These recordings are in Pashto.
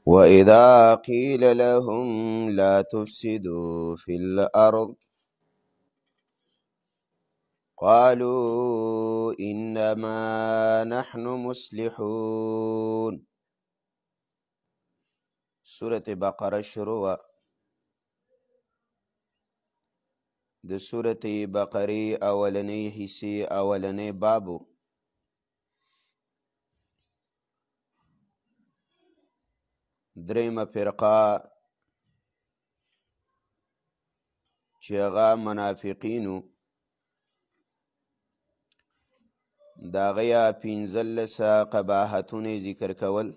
وإذا قيل لهم لا تفسدوا في الأرض قالوا إنما نحن مصلحون. سورة بقرة شروع. د سورة بقرة اولنی حصے اولنی بابو درېمه فرقه چې هغه منافقینو د هغه 15 قباحتونه ذکر کول.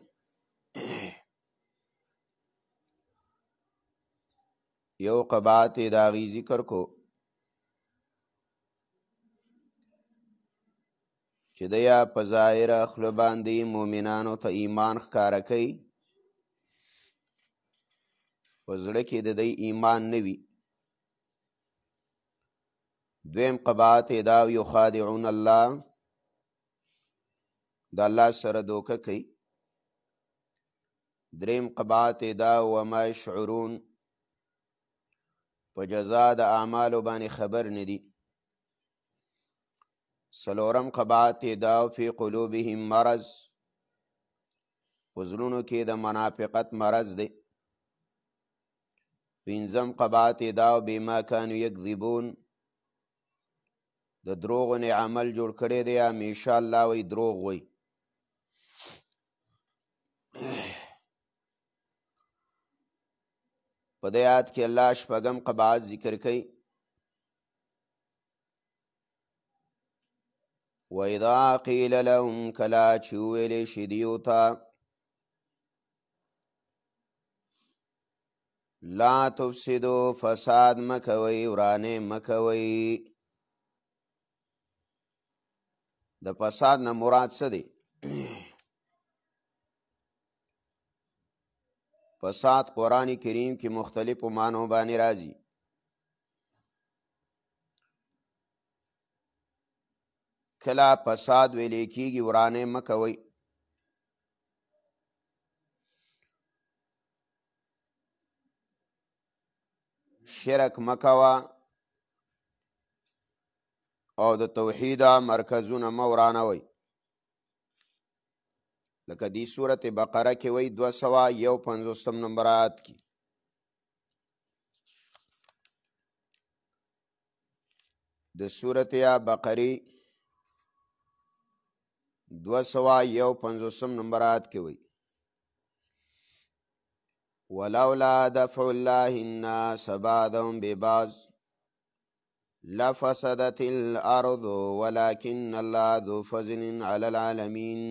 یو قباحت د هغې ذکر کو چې د یا په ظاهره خوله باندې مؤمنانو ته ایمان ښکاره کوي، په زړه کې د دوی ایمان نه وي. دویم قباحت یې دا یخادعون الله، د الله سره دوکه کوي. دریم قباحت یې دا وما یشعرون، په جزا د اعمالو باندې خبر نه دي. څلورم قباحت یې دا فی قلوبهم مرض، په زړونو کې د منافقت مرض دی. پنځم قباحت یې دا بما کانوا یکذبون، د دروغو نه عمل جوړ کړی دی، همیشه الله وی دروغ وی. په دې آیت کې الله شپږم قباحت ذکر کوي. وَإِذَا قِيلَ لَهُمْ، کله چې وویلې شي دیو ته لا تفسدو، فساد مکوئ، ورانې مکوئ. د فساد نه مراد څه دی؟ فساد قرآن کریم کې مختلفو معنو باندې راځي. کله فساد ویلې کېږي ورانې مکوئ، شرک مکوه او د توحید مرکزونه مه ورانوئ. لکه دی سورت بقره کې وی 251 نمبر آیات کې د سورت بقره 251 نمبر آیات کې وی ولولا دفع الله الناس بعضهم ببعض لفسدت الارض ولكن الله ذو فضل على العالمين.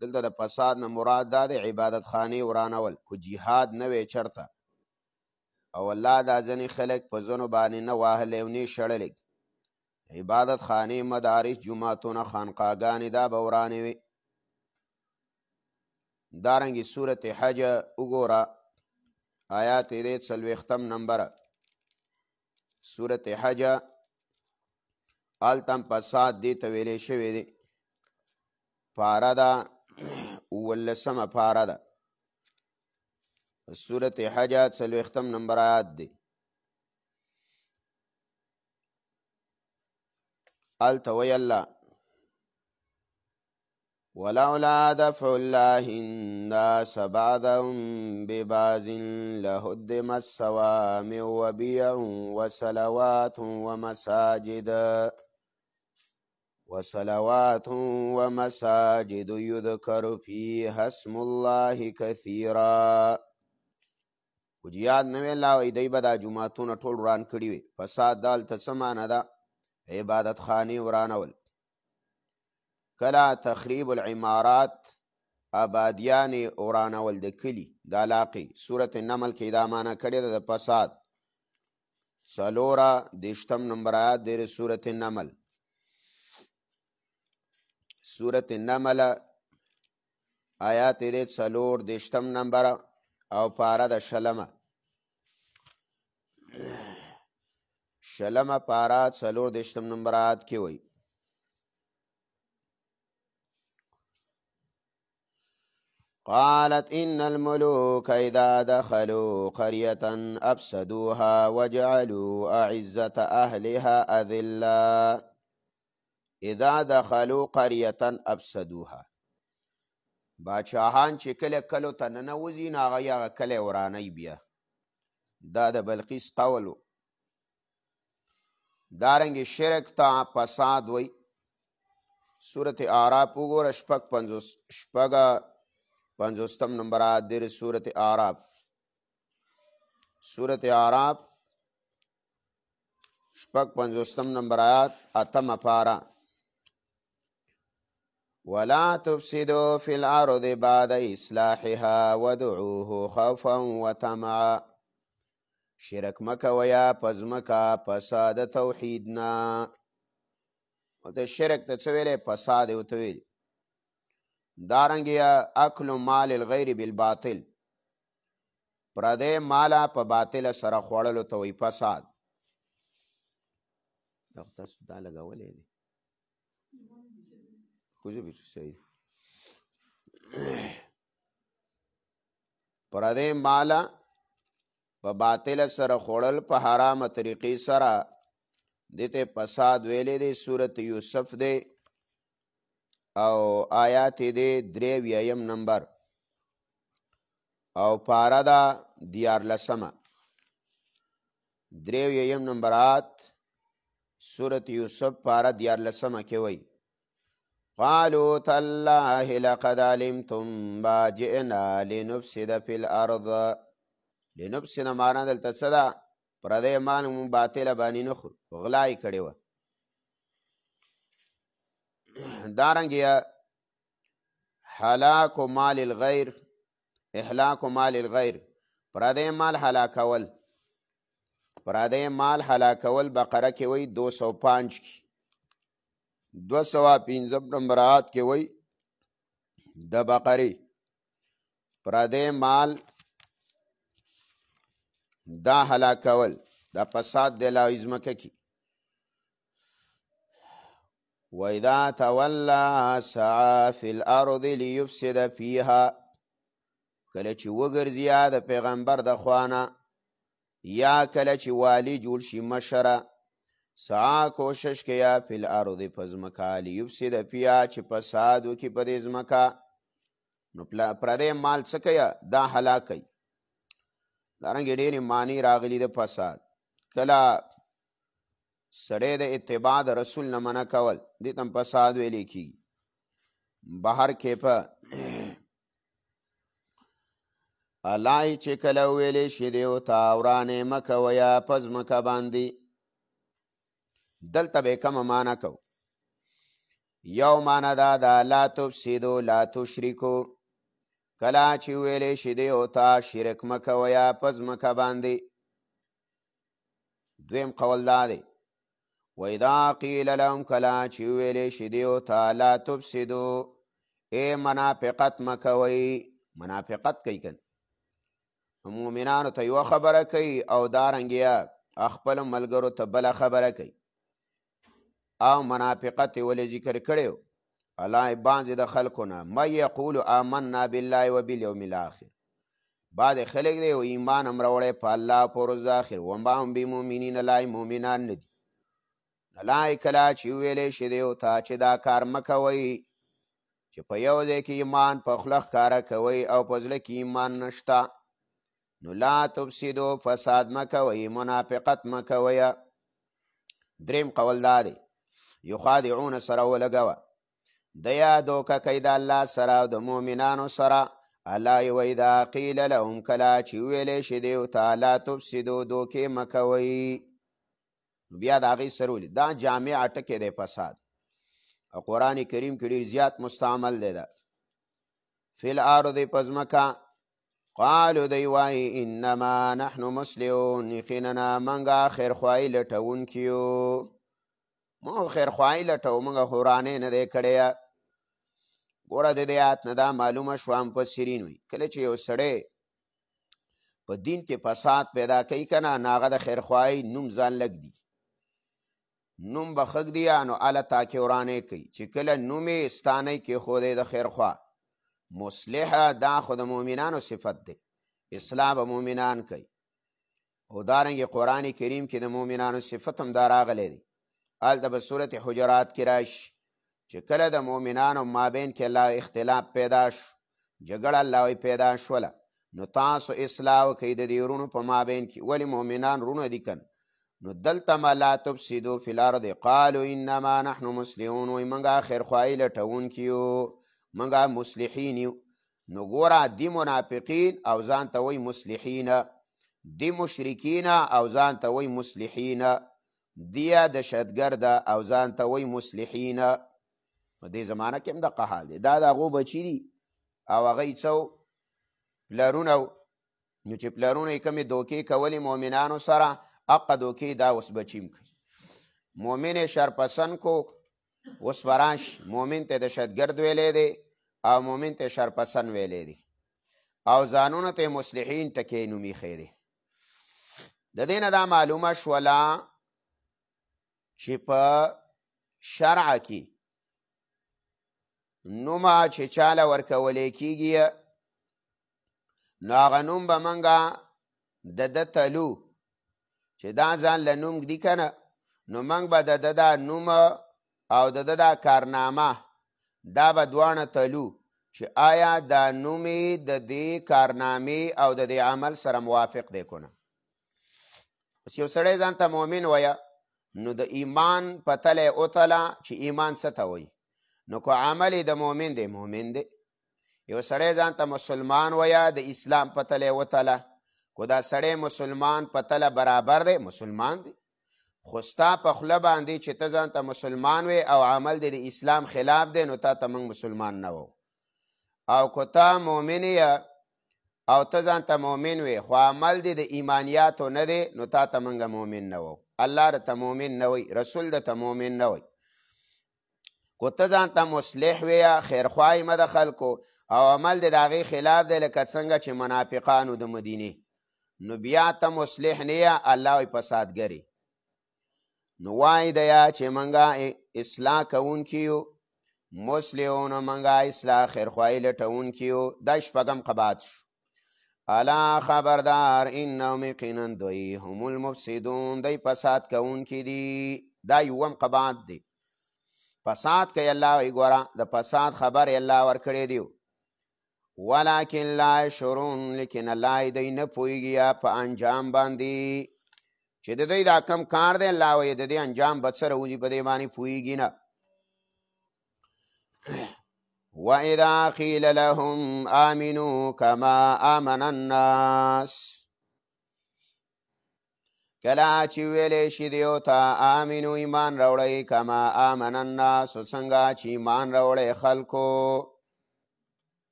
دلته د فساد نه مراد دا د عبادت خانې ورانول، کو جهاد نه وی چرته او الله دا ځینې خلک په ځینو باندې نه واهلی او نه شړلی. عبادت خانې، مدارس، جوماتونه، خانقاګانې دا به ورانې وي. دارنګې صورت حج وګوره، آیات یې دی 40 نمبره. صورت حج هلته هم فساد دې ته ویلی شوی دی. پاره ده 19 پاره ده. صورت حج 40 نمبر آیات دی. هلته وی الله ولولا دفع الله الناس بعضهم ببعض لهدمت صوامع وبيع وصلوات يذكر فيها اسم الله كثيرا. خو جهاد نه وی الله وی دی به دا جوماتونه ټول وران کړي وي. فساد دالته څه معنی ده؟ عبادت خانې ورانول. کله تخریب العمارات، آبادیانې ورانول د کلي د علاقې. صورت نمل کې دا معنی کړې ده د فساد. 24 نمبر آیات دی صورت نمل. صورت نمل آیات دی 24 نمبر او پاره د شلمه پاره 24 نمبر آیات کې وی قالت إن الملوك إذا دخلوا قرية أفسدوها وجعلوا أعزة أهلها أذلا. اذا دخلوا قرية افسدوها، باچاهان چې کله کلو ته ننوځي نو هغه هغه کلی ورانوي بیا. دا د بلقیس قول و. دارنګې شرک ته فساد وی. صورت اعراف وګوره شپږ پنځوستم نمبر آیات دی صورت اعراف. صورت اعراف شپږ پنځوستم نمبر آیات اتمه پاره. ولا تفسدوا في الأرض بعد إصلاحها ودعوه خوفا وطمعا. شرک مکویا پزمکا فساد توحیدنا. او ته شرک ته څه ویلی؟ فساد یې ورته ویلي. دارنګې اکل مال الغیر بالباطل، پردی ماله په باطله سره خوړلو ته وایي فساد. تاسو دا لګولی دی پردی ماله په باطله سره خوړل په حرامه طریقې سره دته فساد ویلې دی. صورت یوسف دی او آیات دی 83 نمبر او پاره دا 14 83 نمبر آیات صورت یوسف پاره 14 کې وایي قالوا تالله لقد علمتم ما جئنا لنفسد في الارض. لنفسد معنا دلته څه ده؟ پردی مال مون باطله باندې نه خورو، غلا یې کړې وه. دارنګې هلاک مال الغیر، اهلاک مال الغیر، پردی مال هلاکول. پردی مال هلاکول بقره کې وایي 205 کې 205 نمبر آیات کې وایي د بقرې پردی مال دا هلاکول دا فساد دی لا ځمکه کې. وإذا تولى سعى في الأرض ليفسد فيها. کله چې وګرځي د پیغمبر د خوانه یا کله چې والی جوړ شي مشره، سعا کوشش کیا فی الارض پزمکا لیفسد فیها چې فساد وکړي په دې ځمکه. نو پردی مال څه کوي؟ دا هلاکوي. دارنګې ډېرې معنی راغلي د فساد. کله سړی د اتباع د رسول نه منع کول دې ته فساد ویلی کېږي. بهر کې په الله چې کله ویلی شي دیو ته ورانې مه کویه په ځمکه باندې، دلته به کومه معنی کو؟ یو معنی دا ده لا تفسدو لا تشرکو. کله چې ویلی شي دیو ته شرک مه کویه په ځمکه باندې. دویم قول دا دی وإذا قیل لهم کله چې ویلی شي دیو ته لا تفسدو ای منافقت مه کوئ. منافقت کوي که مومنانو ته یوه خبره کوي او دارنګې خپلو ملګرو ته بله خبره کوي. او منافقت ولې ذکر کړی و؟ الله بعضې د خلکو نه من یقول آمنا بالله و بالیوم الاخر، بعضې خلک دی و ایمان هم راوړی په الله په ورځ د آخر، وما هم بمؤمنین الله مؤمنان نه دي. الله کله چې ویلی شي دیو ته چې دا کار مه کوئ، چې په یو ځای کې ایمان په خوله ښکاره کوئ او په زړه کې ایمان نشته، نو لا تفسدو فساد مه کوئ، منافقت مه کوئ. دریم قول دا دی یخادعون سره ولګوه، دیا دوکه کوي د الله سره او د مؤمنانو سره. الله وإذا قیل لهم کله چې ویلی شي دیو ته لا تفسدو دوکې مه کوئ، بیا د هغې سره ولي دا جامع ټکی دی فساد. او قرآن کریم کې ډېر زیات مستعمل دی ده. فی الارض په ځمکه. قالو دی وایي انما نحن مسلمون، یقیننا موږ خیرخواهي لټونکي یو. موږ خیرخواهي لټو، موږ خو ورانې نه دی کړی. ګوره د دې آیات نه دا معلومه شوه مفسرین وایي کله چې یو سړی په دین کې فساد پیدا کوي که نه، نو هغه د خیرخواهي نوم ځان لږ دی، نوم به ښه ږدي، نو هله تاکې ورانې کوي. چې کله نوم یې ستانۍ کېښودی د خیرخواه، مصلح دا خو د مؤمنانو صفت دی، اصلاح به مؤمنان کوي. او دارنګې قرآن کریم کې د مؤمنانو صفت هم دا راغلی دی. هلته به صورت حجرات کې راشي چې کله د مؤمنانو مابین کې الله اختلاف پیدا شو، جګړه الله پیدا شوله، نو تاسو اصلاح وکئ د دې وروڼو په مابین کې. ولې مؤمنان وروڼه دي کنه. نو دلته ما لا تفسدوا فی الارض قالوا انما نحن مصلحون، وایي موږ خیرخواهي لټونکي یو، موږ مصلحین یو. نو ګوره دی منافقین او ځان ته وایي مصلحین، دی مشرکین او ځان ته وایي مصلحین، دیا دهشتګرده او ځان ته وایي مصلحین. په دې زمانه کې هم دغه حال دی. دا د هغو بچي دي او هغه یې څه پلرونه و. نو چې پلرونه یې کومې دوکې کولې مؤمنانو سره، حقه دوکې دا اوس بچیم کوي. مؤمن شرپسند کو، اوس به راشي مؤمن ته دهشتګرد ویلی دی او مؤمن ته شرپسند ویلی دی او ځانونه ته مصلحین ټکې نوم ایښی دی. د دې نه دا معلومه شوله چې په شرع کې نومه چې چاله ورکولی کېږي، نو هغه نوم به موږ د ده تلو چې دا ځان له نوم ږدي که نه، نو موږ به د ده دا نوم او د ده دا کارنامه دا به دواړه تلو چې آیا دا نوم د دې کارنامې او د دې عمل سره موافق دی که نه. اوس یو سړی ځان ته مؤمن ویه، نو د ایمان پتله یې وتله چې ایمان څه ته وایي. نو که عمل د مؤمن دی، مؤمن دی. یو سړی ځان ته مسلمان ویه، د اسلام پتله یې وتله، که دا سړی مسلمان پتله برابر دی، مسلمان دی. خو ستا په خوله باندې چې ته ځان ته مسلمان وی او عمل دی د اسلام خلاف دی، نو تا ته موږ مسلمان نه وو. او که ته مؤمن یې او ته ځان ته مؤمن وی خو عمل دی د ایمانیاتو نه دی، نو تا ته موږ مؤمن نه وو. الله درته مؤمن نه وی، رسول درته مؤمن نه وی. که ته ځان ته مصلح وی، خیرخواهي مه د خلکو او عمل دی د هغې خلاف دی، لکه څنګه چې منافقانو د مدینې، نو بیا ته مصلح نه یې، الله وی فسادګرې. نو وایي دی چې موږ اصلاح کوونکي یو، مصلحون موږ اصلاح خیرخواهي لټونکي یو. دا شپږم قباحت شو. الا خبردار انهم یقینا دوی هم المفسدون، دی فساد کوونکي دي. دا یوم قباحت دی. فساد کوي الله وی ګوره د فساد خبر الله ورکړی دی، ولکن لا یشعرون، لیکن الله دی نه پوهېږي په انجام باندې چې د دوی دا کم کار دی. الله وی د دې انجام به څه راوځي، په دې باندې پوهېږي نه. وَإِذَا قِيلَ لَهُمْ آمِنُوا كَمَا آمَنَ النَّاسِ، کله چې ویلی شي دیو ته آمنو ایمان راوړئ، کما آمن الناس، څنګه چې ایمان راوړئ خلکو.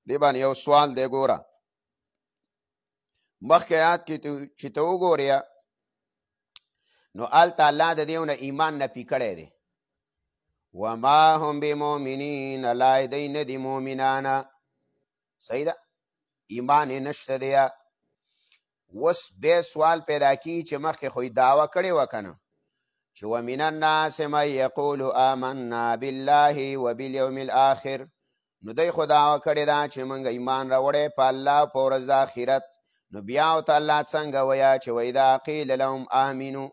دې باندې یو سوال دی. ګوره مخکې آیات کې چې ته وګورې، نو هلته الله د دې نه ایمان نفي کړی دی. وما هم بمؤمنین، الله دی نه دي مؤمنان. صحیح ده، ایمان یې نشته دی. اوس بیا سوال پیدا کی چې مخکې خو یې دعوه کړې وه که نه، چې ومن الناس من یقول آمنا بالله وبالیوم الاخر. نو دی خو دعوه کړې ده چې موږ ایمان راوړی په الله په ورځ د آخرت. نو بیا ورته الله څنګه ویه چې واذا قیل لهم آمنو،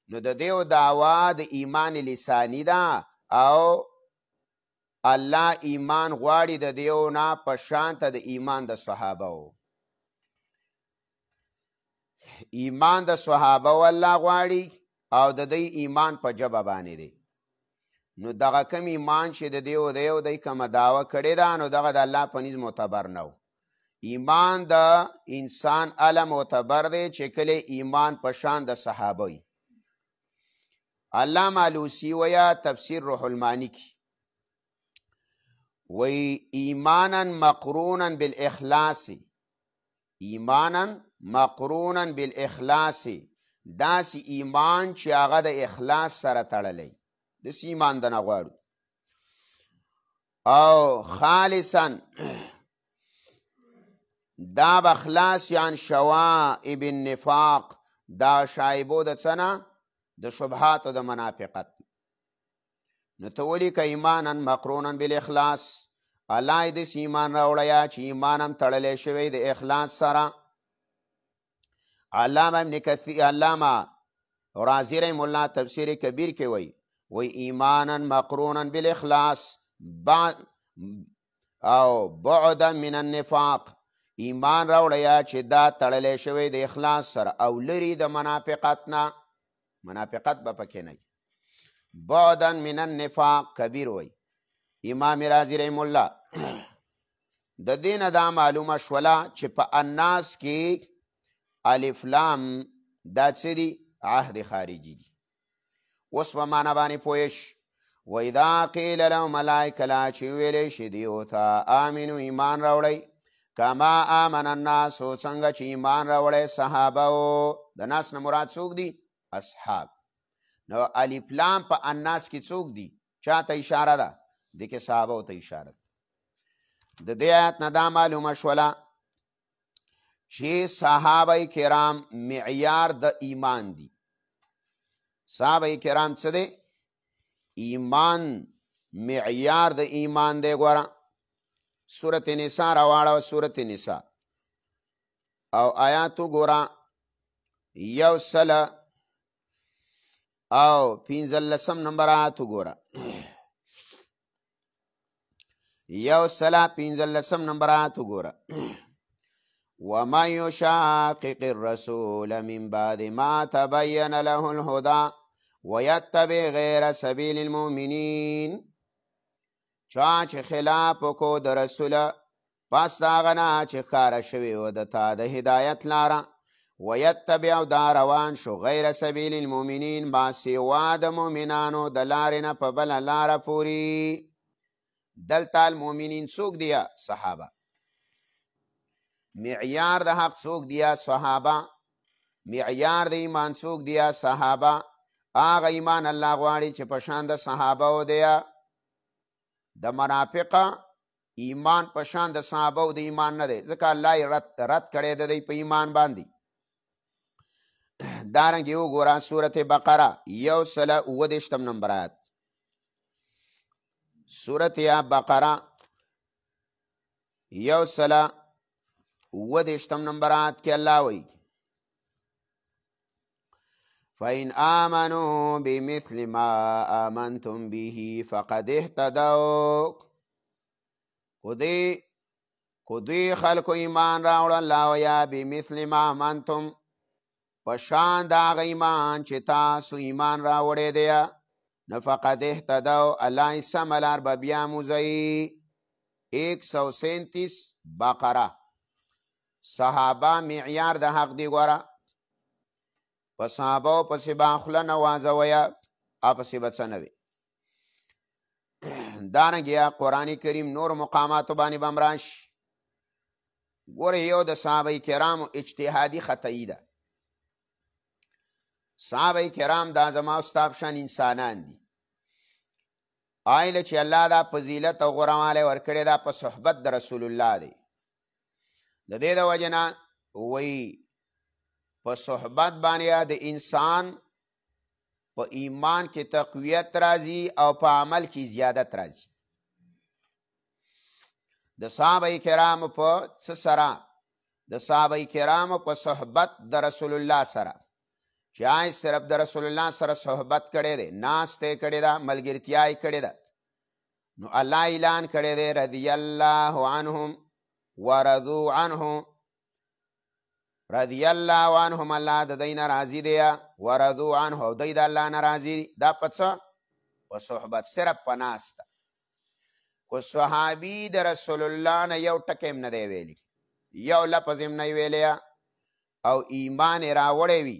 نو د دیو دعوه د ایمان لسانی ده او الله ایمان غواړي د دیو نه په شان ته د ایمان د صحابه و. ایمان د صحابه والله غواړي او د دی ایمان په ژبه باندې دی. نو دغه کم ایمان چې د دیو دیو دی کومه دعوه کړې ده، نو دغه د الله په نزد معتبر نه و. ایمان د انسان اله معتبر دی چې کله ایمان په شان د صحابه وي. علامه علوسی ویا تفسیر روح المانی کی وی ایمانا مقرونا بالاخلاص، ایمانا مقرونا بالاخلاص، داس ایمان چې هغه د اخلاص سره تړلی، داس ایمان د نه غواړو. او خالصا دا بخلاص عن شوائب النفاق، دا شایبو د څه د شبهات او د منافقت. نو ته ولیکه ایمانا مقرونا بالاخلاص، الله یې داسې ایمان راوړی چې ایمان هم تړلی شوی د اخلاص سره. علامه رازي رحم الله تفسیر کبیر کې وی ایمانا مقرونا بالاخلاص او بعدا من النفاق. ایمان راوړی چې دا تړلی شوی د اخلاص سره او لري د منافقت نه، منافقت به پکې نه. بعدا من النفاق کبیر وی امام رازي رحم الله. د دینه دا معلومه شوله چې په الناس کې الف لام دا څه دي؟ عهد خارجي دي. اوس په معنا باندې پوه شي. واذا قیل لهم ملائکه لا چې ویلی شي دیو ته آمنو ایمان راوړئ کما آمن الناس څنګه چې ایمان راوړی صحابه و. د ناس نه مراد څوک دي؟ اصحاب. نو الف لام په الناس کې څوک دي؟ چا ته اشاره ده؟ دې کې صحابه ته اشاره ده. د دې آیت نه دا معلومه شوله چې صحابه کرام معیار د ایمان دي. صحابه کرام څه دی؟ ایمان معیار د ایمان دی. ګوره سورت نساء راواړه، سورت نساء او آیاتو ګوره 100 او 15 نمبر آیاتو ګوره 115 نمبر آیاتو ګوره ومن يشاقق الرسول من بعد ما تبين له الهدى ويتبع غير سبيل المؤمنين. چا چې خلاف کو د رسول پس د هغه نه چې ښکاره شوې و د تا د هدایت لاره، ویتبع دا روان شو غیر سبیل المؤمنین با سوا د مؤمنانو د لارې نه په بله لاره پورې. دلته المؤمنین څوک دي؟ صحابه. معیار د حق څوک دي؟ صحابه. معیار د ایمان څوک دي؟ صحابه. هغه ایمان الله غواړي چې په شان د صحابه و دی. د منافقه ایمان په شان د صحابه و د ایمان نه دی، ځکه الله یې رد کړی د دی په ایمان باندې. دارنګې وګوره سورت بقره 129 نمبر آیت. سورت بقره 129 نمبر آیت کې الله وایي فَإِنْ آمَنُوا بِمِثْلِ مَا آمَنْتُمْ بِهِ فَقَدْ اهْتَدَوْا. کو دوی خلکو ایمان راوړ الله ویا بمثل ما آمنتم په شان د هغه ایمان چې تاسو ایمان راوړی دی، نو فقد اهتدوا الله یې سمه لار به بیاموزئ. 137 بقره. صحابه معیار د حق دی. ګوره په صحابه پسې به خوله نه وازویه، اپسې به څه نه وي. دارنګې قرآن کریم نور مقاماتو باندې به هم راشي. ګوره یو د صحابه کرامو اجتهادي خطایی ده. صحابه کرام دا زما او ستا په شان انسانان دي. آیله چې الله دا فضیلت او غوروالی ورکړې ده په صحبت د رسول الله دی. د دې د وجې نه وایي په صحبت باندې د انسان په ایمان کې تقویت راځي او په عمل کې زیادت راځي. د صحابه کرامو په څه سره؟ د صحابه کرامو په صحبت د رسول الله سره. چې آی صرف د رسول الله سره صحبت کړی دی، ناست یې کړې ده، ملګرتیا یې کړې ده، نو الله اعلان کړی دی رضی الله عنهم ورضوا عنه. رضی الله عنهم الله د دوی نه راضي دی، ورضوا عنه او دوی د الله نه راضي دي. دا په څه؟ په صحبت، صرف په ناسته. کو صحابي د رسول الله نه یو ټکی هم نه دی ویلی، یو لفظ هم نه ویلی، او ایمان یې راوړی وي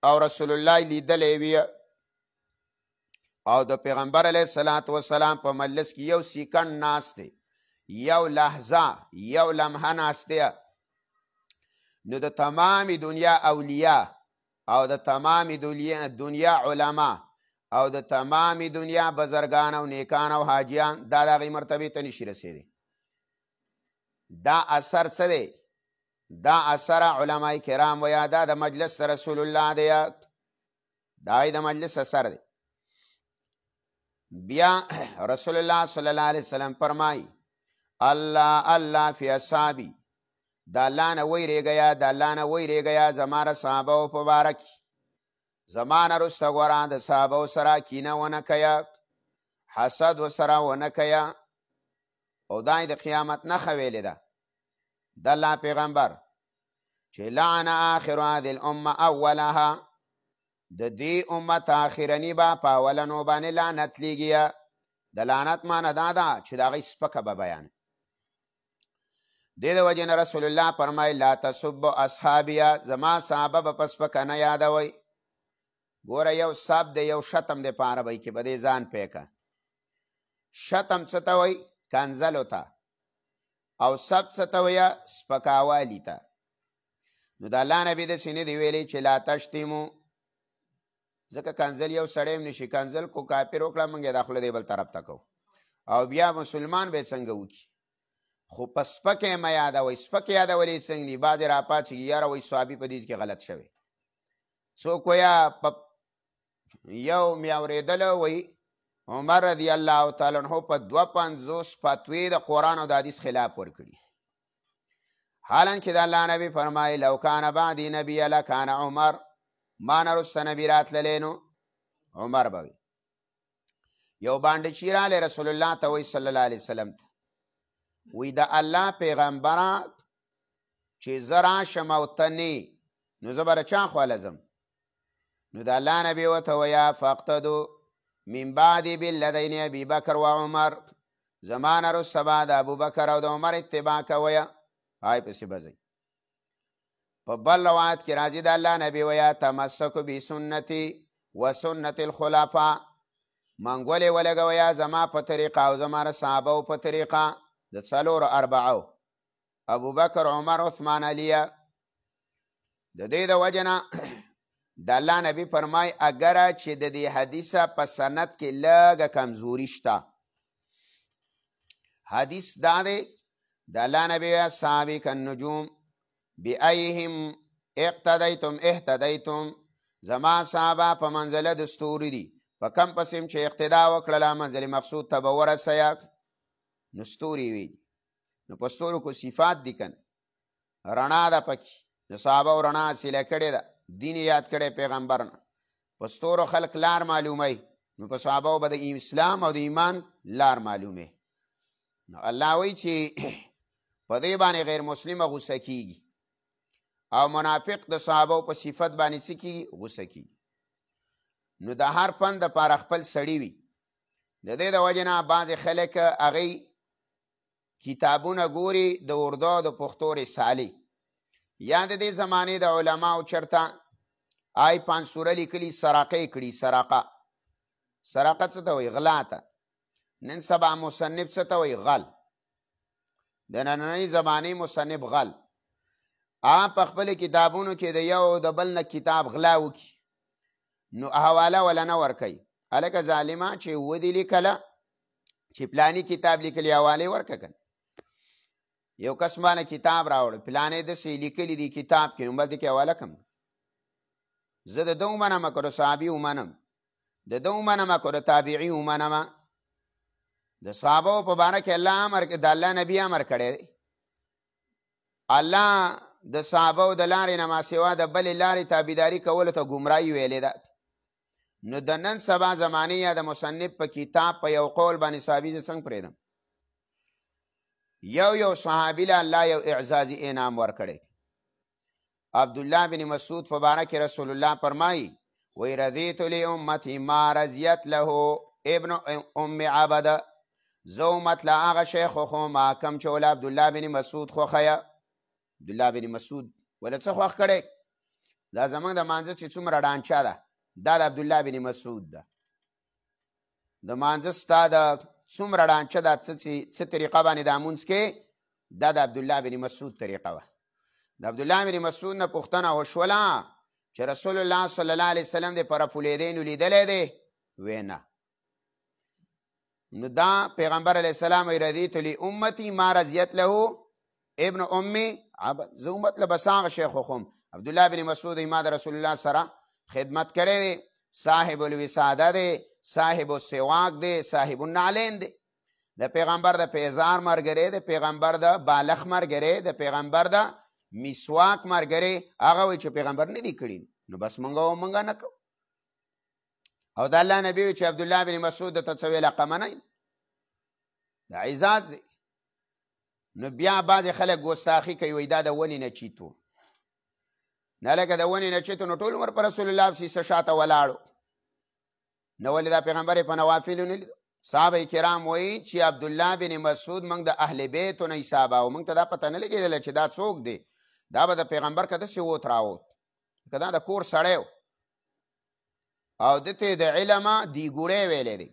او رسول الله لیدلی وي او د پیغمبر علیه الصلاة والسلام په مجلس کې یو سیکنډ ناست دی، یو لحظه، یو لمحه ناست دی، نو د تمام دنیا اولیاء او د تمام دنیا علما او د تمام دنیا بزرگان او نیکان او حاجیان دا د هغې مرتبې ته نشي رسېدی. دا اثر څه دی؟ دا اثر علماء کرام ویا دا د مجلس رسول الله دی، دا د مجلس اثر دی. بیا رسول الله صلی الله علیه وسلم فرمای الله فی اصحابی، د الله نه ویریږه، د الله نه ویریږه زما د صحابو په باره کې. زما نه وروسته ګوره د صحابو سره کینه ونه کوه، حسد ورسره ونه کوه. او دا یې د قیامت نښه ویلې ده د الله پیغمبر چې لعن آخر هذه الامه اولها، د دې امت آخرني به په اولنو باندې لعنت لیږي. د لعنت معنی دا ده چې د هغې سپکه به بیان. دې د وجې نه رسول الله فرمایي لا تسبوا اصحابیه، زما صحابه به په سپکه نه یادوئ. ګوره یو سب د یو شتم د په عربۍ کې به دې ځان پیکه. شتم څه ته وایي؟ کنځلو ته. او سب څه ته وایه؟ سپکاوالي ته. نو د الله نبي داسې نه دی ویلی چې لا تشتمو، ځکه کنځل یو سړی هم نشي کنځل کو کافر وکړه موږ یې دا خوله دی بل طرف ته کوو، او بیا مسلمان به یې څنګه وکړي. خو په سپکې مه یادوئ. سپکې یادولې څنګه دي؟ بعضې راپاڅېږي یاره وایي صحابي په دې کې غلط شوی. څوک وایه یو مې اورېدله وایي عمر رضی الله تعالی عنه په 52 فتوی د قرآن او د حدیث خلاف ورکړي. حالانکې د الله نبي فرمایي لو کان بعدي نبی لکان عمر، ما نه وروسته نبي راتللی نو عمر به وي. یو بانډچي رالی رسول الله ته وایي صلی الله علیه وسلم ته، وی د الله پیغمبره چې زه راشم او ته نه، نو زه به د چا خواله ځم؟ نو د الله نبي ورته ویه فاقتدو من بعد بالذین ابي بکر و عمر، زما نه وروسته به د ابوبکر او د عمر اتباع کویه، هغې پسې به ځئ. په بل روایت کې راځي د الله نبي ویه تمسکو بسنتي و سنت الخلفاء، منګولې ولګویه زما په طریقه او زما د صحابو په طریقه د څلورو اربعو، ابوبکر عمر عثمان علیه. د دې د وجې نه د الله نبي فرمای اګره چې د دې حدیثه په سند کې لږه کمزوري شته. حدیث دا دی د الله نبي اصحابي کالنجوم بأیهم اقتدیتم اهتدیتم، زما صحابه په منزله د ستوري دي، په کم پسې چې اقتدا وکړله منزل مقصود ته به ورسیه، نو ستوري وي. نو په ستورو کو صفات دي کنه، رڼا ده پکې، د صحابه رڼا حاصله کړې ده، دین یاد کړی پیغمبر نه. په ستورو خلق لار معلوموي، نو په صحابه به د اسلام او د ایمان لار معلومه. نو الله وایي چې په دې باندې غیر مسلمه غوسه کیږي، او منافق د صحابه په صفت باندې څه کیږي؟ غوسه کیږي. نو د هر فن دپاره خپل سړي وي. د دې د وجې نه بعضې خلک هغوی کتابونه ګوري د اردو او د پښتو رسالې، یا د دې زمانې د علماو چرته آی پانسوره لیکلي سراقه کړي. سراقه څه ته وایي؟ غلا ته. نن سبا مصنف څه ته وایي؟ غل. د نننۍ زمانې مصنف غل. په خپل کتابونو کې د یو د بل نه کتاب غلا وکړي، نو حواله ولا نه ورکوي. هلکه ظالمه چې ودې لیکله چې پلاني کتاب لیکلي، حوالې ورکه کنه. یو کس باندې کتاب راوړ، پلانې داسې لیکلي دي کتاب کې، نو بل دې کې حواله کړم. زه د ده ومنم که د صحابي ومنم، د ده ومنم که د تابعي ومنم. د صحابو په باره کې د الله نبي امر کړی دی. الله د صحابو د لارې نه ماسوا د بلې لارې تابعداري کولو ته ګمراهي ویلې ده. نو د نن سبا زمانې یا د مصنف په کتاب په یو قول باندې صحابي زه څنګه پرېږدم؟ یو صحابي له الله یو اعزازي انعام ورکړی. عبدالله بن مسعود په باره کې رسول الله فرمایي وی رضیت لامتی ما رضیت له ابن ام عبده، زه امت له هغه شی خوښوم کوم چې ول عبدالله بن مسعود خوښیه. عبدالله بن مسعود ول څه خوښ کړی؟ دا زمونږ د مانځه چې څومره ډانچه ده دا د عبدالله بن مسعود ده. د مانځه ستا د څومره ډانچه ده څه طریقه باندې دا مونځ کې، دا د عبدالله بن مسعود طریقه وه. د عبدالله بن مسعود نه پوښتنه وشوله چې رسول الله صلی الله علیه وسلم د په رپولېدی نو لیدلی دی؟ وی نه. نو دا پیغمبر علیه السلام وی رضیت لامتی ما رضیت له ابن ام عبد، زه امت له بس هغه شی خوښوم. عبدالله بن مسعود ما د رسول الله سره خدمت کړی دی، صاحب الوساده دی، صاحب السواک دی، صاحب النعلین دی. د پیغمبر د پیزار مرګری، د پیغمبر د بالخ مرګری، د پیغمبر د مسواک مرګری، هغه وایي چې پیغمبر نه دی کړي، نو بس مونږ نه کوو. او د الله نبی وایي چې عبدالله بن مسعود ته څه ویل قمنین د عزاز دی. نو بیا بعضې خلک ګستاخي کوي، وایي دا د ونې نه چیتو، نه لکه د ونې نه چیتو نو ټول عمر په رسول الله پسې شاته ولاړو، نو ولې دا پیغمبر یې په نوافلو نه لیدو. صحابه کرام وایي چې عبدالله بن مسعود موږ د اهل بیتو نه حساباوه، موږ ته دا پته نه لګېدله چې دا څوک دی، دا به د پیغمبر که داسې ووت راووت، که دا د کور سړی و او دته د علمه دیګوړی ویلی دی.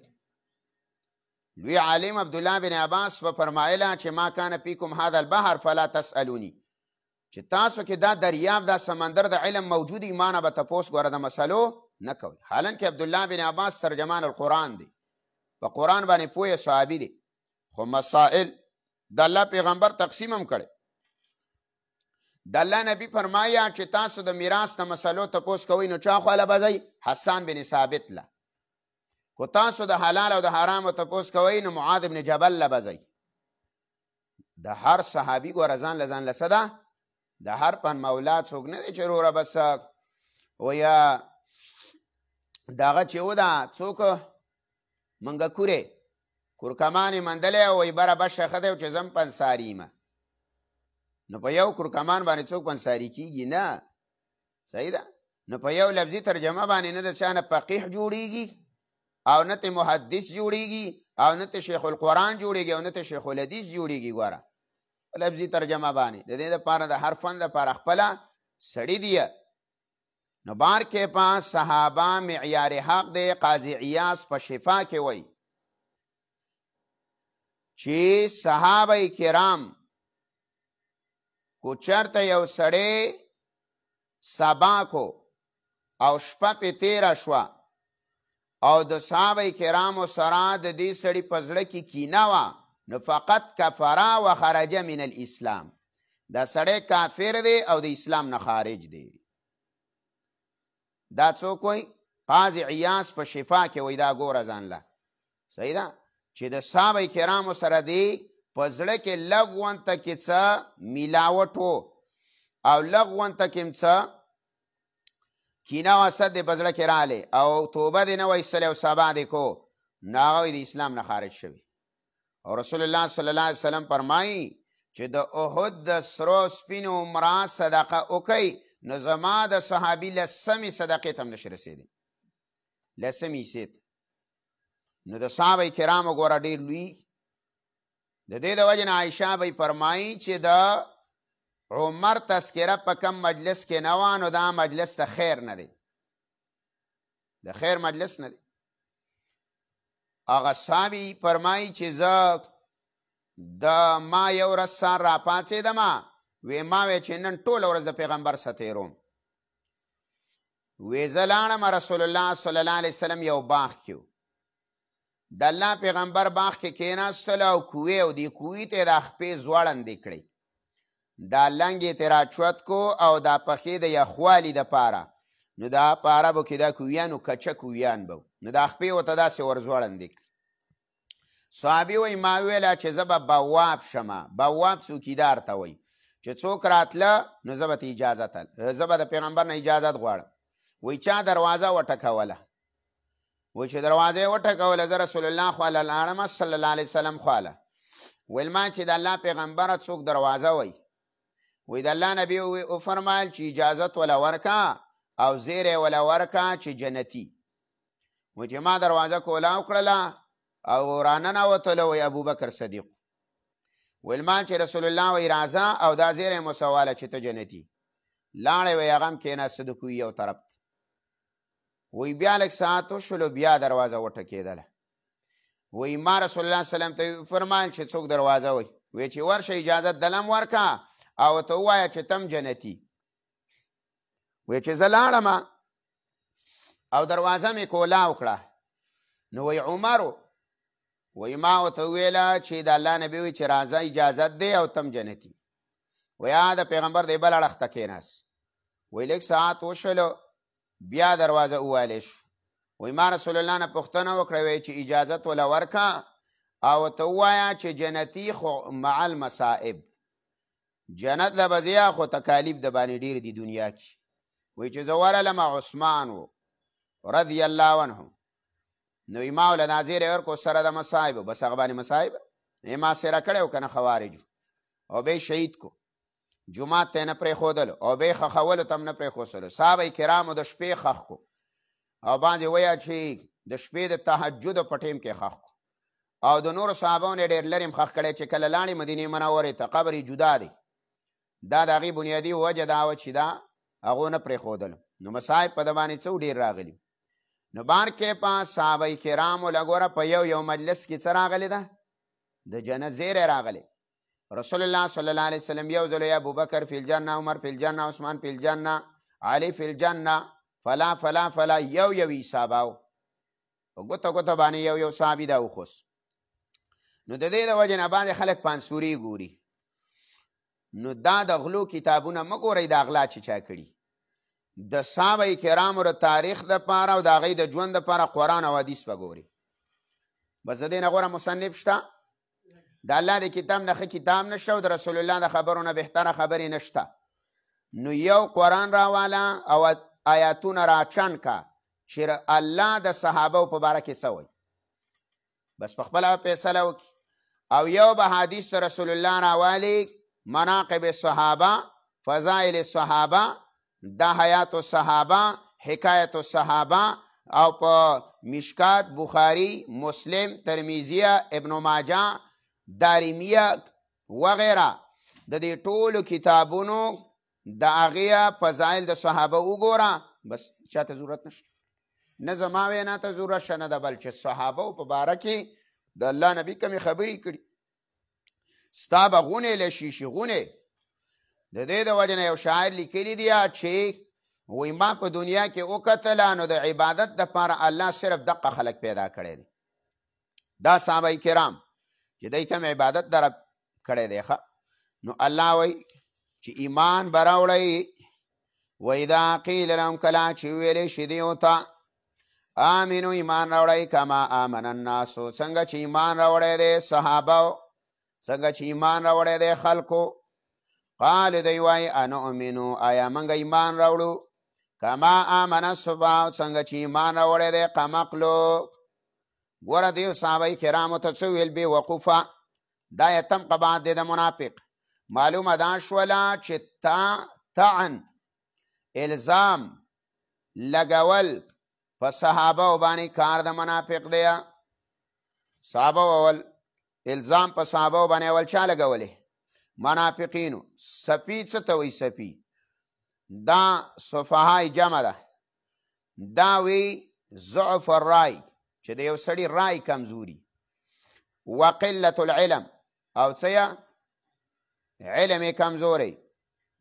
لوی عالم عبدالله بن عباس په فرمایله چې ما کان فیکم هذا البحر فلا تسألونی، چې تاسو کې دا دریاب دا سمندر د علم موجود وي، ما نه به تپوس ګوره د مسلو نه کوئ. حالانکې عبدالله بن عباس ترجمان القرآن دی، په قرآن باندې پوهه صحابي دی، خو مسائل د الله پیغمبر تقسیم هم کړی. د الله نبی فرمایا چې تاسو د میراث د مسلو تپوس کوئ نو چا خواله به ځئ؟ حسان بن ثابت له. خو تاسو د حلال او د حرامو تپوس کوئ نو معاذ بن جبل له به ځئ. د هر صحابي ګوره ځان له ځان له څه ده، د هر پن مولاد څوک نه دی چې وروره بس ویا دغه چې و ده څوک منګکورې کورکمانې مندلی او وایي بره بشه ښه دی او چې زم پنساري یمه، نو په یو کورکمان باندې څوک پنساري کېږي نه، صحیح ده. نو په یو لفظي ترجمه باندې نه د چا نه فقیح جوړیږي او نه ته محدث جوړیږي او نه ته شیخ القرآن جوړیږي او نه ته شیخ الحدیث جوړیږي. ګوره لفظي ترجمه باندې د دې دپاره د هر فن دپاره خپله سړي دی. نو بار کې په صحابه معیار حق دی. قاضي عیاض په شفا کې وایي چې صحابه کرام کو چرته یو سړی سبا کو او شپه پې تیره شوه او د صحابه کرامو سره د دې سړي په زړه کې کینه وه نو فقط کفره و خرج من الاسلام، دا سړی کافر دی او د اسلام نه خارج دی. دا څوک وایي؟ قاضي عیاض په شفا کې وایي دا ګوره ځان له، صحیح ده، چې د صحابه کرامو سره دی په زړه کې لږ ونته کې څه میلاوټ و او لږ ونته کې څه کینه او حسد دی په زړه کې راغلی او توبه دی نه وایستلی او سبا دی کو، نو هغه وایي د اسلام نه خارج شوي. او رسول الله صلی الله علیه وسلم فرمایي چې د احد د سرو سپینو عمره صدقه وکئ نو زما د صحابي لسمې صدقې ته هم نشي رسېدی، لسمې حصې ته. نو د صحابه کرامو ګوره ډېر لوی د دې د وجې نه عایشه به فرمایي چې د عمر تذکره په کم مجلس کې نه وه نو دا مجلس د خیر نه دی، د خیر مجلس نه دی. هغه صحابي فرمایي چې زه د ما یو ورځ سهار راپاڅېدمه وی ما وی چې نن ټوله ورځ د پیغمبر سره تېروم، وی زه لاړم رسول الله صلی الله علیه وسلم یو باغ کې و، د الله پیغمبر باغ کې کېناستل او کوې او دې کوې ته د خپې ځوړندې کړې، دا لنګ یې ترې راچوت کو او دا پښې د یخوالي دپاره، نو دا په عربو کې دا کویان و کچه کویان به نو دا خپې ورته داسې ور ځوړندې کړې. صحابي وایي ما ویله چې زه به بواب شمه. بواب څوکیدار ته وایي چې څوک راتله نو زه به ته اجازت زه به د پیغمبر نه اجازت غواړم. وایي چا دروازه وټکوله؟ وایي چې دروازه یې وټکوله زه رسول الله خواله لاړم صلی الله علیه وسلم خواله، ویل ما چې د الله پیغمبره څوک دروازه وایي؟ وایي د الله نبي وفرمایل چې اجازت وله ورکه او زیر یې وله ورکه چې جنتي. وایي چې ما دروازه کولاو کړله او راننوتله وایي ابوبکر صدیق، ویل ما چې رسول الله وایي راځه او دا زیر یې مسواله چې ته جنتي. لاړې وایي هغه هم کېناسته د کوی یو طرف ته. وایي بیا لږ ساعت وشولو بیا دروازه وټکېدله. وایي ما رسول الله سلم ته فرمایل چې څوک دروازه وایي؟ وایي چې ورشه اجازت دلم ورکه او ته ووایه چې تم جنتي. وایي چې زه لاړم او دروازه مې کولاو کړه نو وایي عمر وایي ما ورته وویله چې د الله نبي وایي چې راځه اجازت دی او تم جنتي. وایي د پیغمبر دی بل اړخ ته کېناست. وایي لږ ساعت وشولو بیا دروازه ووهلی شو. وی ما رسول الله نه پوښتنه وکړه وی چې اجازت ولا ورکا او ته ووایه چې جنتي خو مع المصائب جنت له به ځې خو تکالیف د باندې ډېر دي دنیا کې وی چې زه ورغلم عثمان و رضی الله عنه نو ما وله دا زیری ورکړو سره د مصایبو بس هغه باندې مصایب ما سره کړی و که نه خوارجو او به شهید کو جومات ته یې نه پرېښودلو او به یې خښولو ته هم نه پرېښودلو صحابه کرامو د شپې خښ کو او باندې ویه چې د شپې د تهجدو په ټیم کې خښ کو او د نورو صحابو نه ډېر لرې هم خښ کړی چې کله لاړې مدینې منورې ته قبر یې جدا دی دا د هغې بنیادي وجه دا وه چې دا هغو نه پرېښودلو نو مصایب په ده باندې څه ډېر راغلي نو بارکې په صحابه کرامو لګوره په یو مجلس کې څه راغلی ده د جنت زیری راغلی رسول الله صلی الله علیه وسلم یو ځل ابوبکر فی الجنه عمر فی الجنه عثمان فی الجنه علی فی الجنه فلا فلا فلا یو یې حساباو په ګوته ګوته باندې یو صحابي دا وخوست نو د دې د وجې نه باندې خلک پانسوري ګوري نو دا د غلو کتابونه مه ګورئ د اغلا چې چا کړي د صحابه کرامو د تاریخ دپاره او د هغوی د ژوند دپاره قرآن او حدیث به ګوري بس د دې نه غوره مصنف شته د الله د کتاب نه ښه کتاب نشته او د رسول الله د خبرو نه بهتره خبرې نشته نو یو قرآن راواله او آیاتونه راچن کا چې الله د صحابو په باره کې څه وایي بس په خپله فیصله وکړي او یو به حدیث رسول الله راوالي مناقب الصحابه فضائل الصحابه دا حیات الصحابه حکایت الصحابه او په مشکات بخاری مسلم ترمیزیه ابن ماجه دارمیه وغیره د دې ټولو کتابونو د هغې فضایل د صحابه وګوره بس چاته ضرورت نشته نه زما وینا ته ضرورت شته نه ده بل چې صحابه په باره کې د الله نبي کمې خبرې کړي ستا به غونې له شیشي غونې د دې د وجې نه یو شاعر لیکلی دی چې وایي ما په دنیا کې وکتله نو د عبادت دپاره الله صرف دقه خلک پیدا کړی دی دا صحابه کرام چې دی کم عبادت در کړی دی نو الله وایي چې ایمان به راوړئ وإذا قیل لهم کله چې وویلې شي دیو ته آمنو ایمان راوړئ کما آمن الناسو څنګه چې ایمان راوړی دی صحابه څنګه چې ایمان راوړی دی خلکو قال دی وایي انؤمنو آیا موږ ایمان راوړو کما آمن السفهاء څنګه چې ایمان راوړی دی قمقلو ګوره دیو صحابه کرامو ته څه ویل بې وقوفه دا یې تم قباحت دی د منافق معلومه دا شوله چې طعن الزام لګول په صحابه باندې کار د منافق دی صحابه اول الزام په صحابه باندې اول چا لګولې منافقینو سپی څه ته وایي سپی دا صفحای جمع ده دا وی ضعف الرای چې د یو سړي رای کمزوري وقلة العلم او څه علم کمزوري